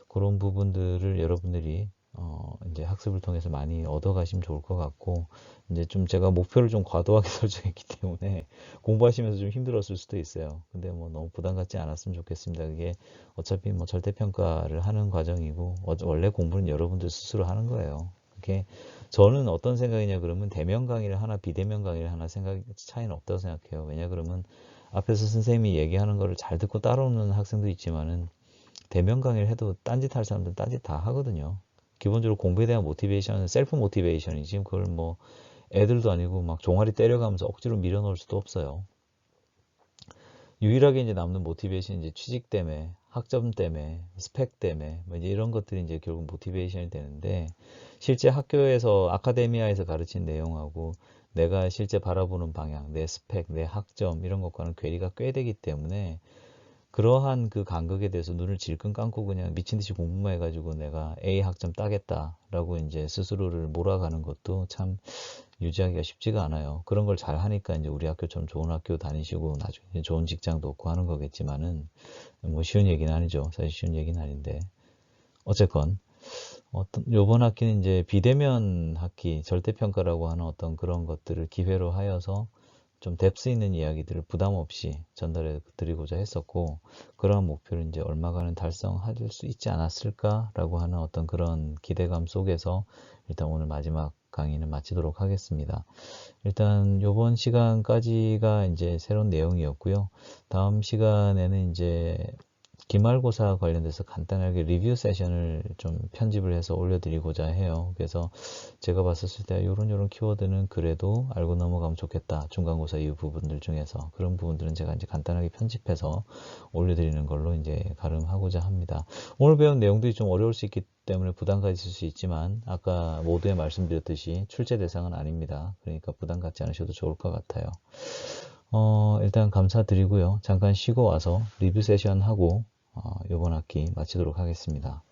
S1: 그런 부분들을 여러분들이 이제 학습을 통해서 많이 얻어가시면 좋을 것 같고, 이제 좀 제가 목표를 좀 과도하게 설정했기 때문에 공부하시면서 좀 힘들었을 수도 있어요. 근데 뭐 너무 부담 갖지 않았으면 좋겠습니다. 그게 어차피 뭐 절대평가를 하는 과정이고, 원래 공부는 여러분들 스스로 하는 거예요. 그게 저는 어떤 생각이냐 그러면 대면 강의를 하나 비대면 강의를 하나 생각 차이는 없다고 생각해요. 왜냐 그러면 앞에서 선생님이 얘기하는 거를 잘 듣고 따라오는 학생도 있지만은 대면 강의를 해도 딴짓 할 사람들은 딴짓 다 하거든요. 기본적으로 공부에 대한 모티베이션은 셀프 모티베이션이지, 그걸 뭐 애들도 아니고 막 종아리 때려가면서 억지로 밀어넣을 수도 없어요. 유일하게 이제 남는 모티베이션이 이제 취직 때문에, 학점 때문에, 스펙 때문에, 뭐 이제 이런 것들이 이제 결국 모티베이션이 되는데, 실제 학교에서, 아카데미아에서 가르친 내용하고 내가 실제 바라보는 방향, 내 스펙, 내 학점, 이런 것과는 괴리가 꽤 되기 때문에, 그러한 그 간극에 대해서 눈을 질끈 감고 그냥 미친 듯이 공부만 해가지고 내가 A 학점 따겠다라고 이제 스스로를 몰아가는 것도 참 유지하기가 쉽지가 않아요. 그런 걸 잘 하니까 이제 우리 학교처럼 좋은 학교 다니시고 나중에 좋은 직장도 얻고 하는 거겠지만은 뭐 쉬운 얘기는 아니죠. 사실 쉬운 얘기는 아닌데, 어쨌건 요번 학기는 이제 비대면 학기, 절대평가라고 하는 어떤 그런 것들을 기회로 하여서 좀 뎁스 있는 이야기들을 부담 없이 전달해 드리고자 했었고, 그러한 목표를 이제 얼마간은 달성할 수 있지 않았을까라고 하는 어떤 그런 기대감 속에서 일단 오늘 마지막 강의는 마치도록 하겠습니다. 일단 요번 시간까지가 이제 새로운 내용이었고요. 다음 시간에는 이제 기말고사 관련돼서 간단하게 리뷰 세션을 좀 편집을 해서 올려드리고자 해요. 그래서 제가 봤었을 때 요런 키워드는 그래도 알고 넘어가면 좋겠다. 중간고사 이후 부분들 중에서 그런 부분들은 제가 이제 간단하게 편집해서 올려드리는 걸로 이제 가름하고자 합니다. 오늘 배운 내용들이 좀 어려울 수 있기 때문에 부담 가지실 수 있지만 아까 모두에 말씀드렸듯이 출제 대상은 아닙니다. 그러니까 부담 갖지 않으셔도 좋을 것 같아요. 일단 감사드리고요. 잠깐 쉬고 와서 리뷰 세션 하고 이번 학기 마치도록 하겠습니다.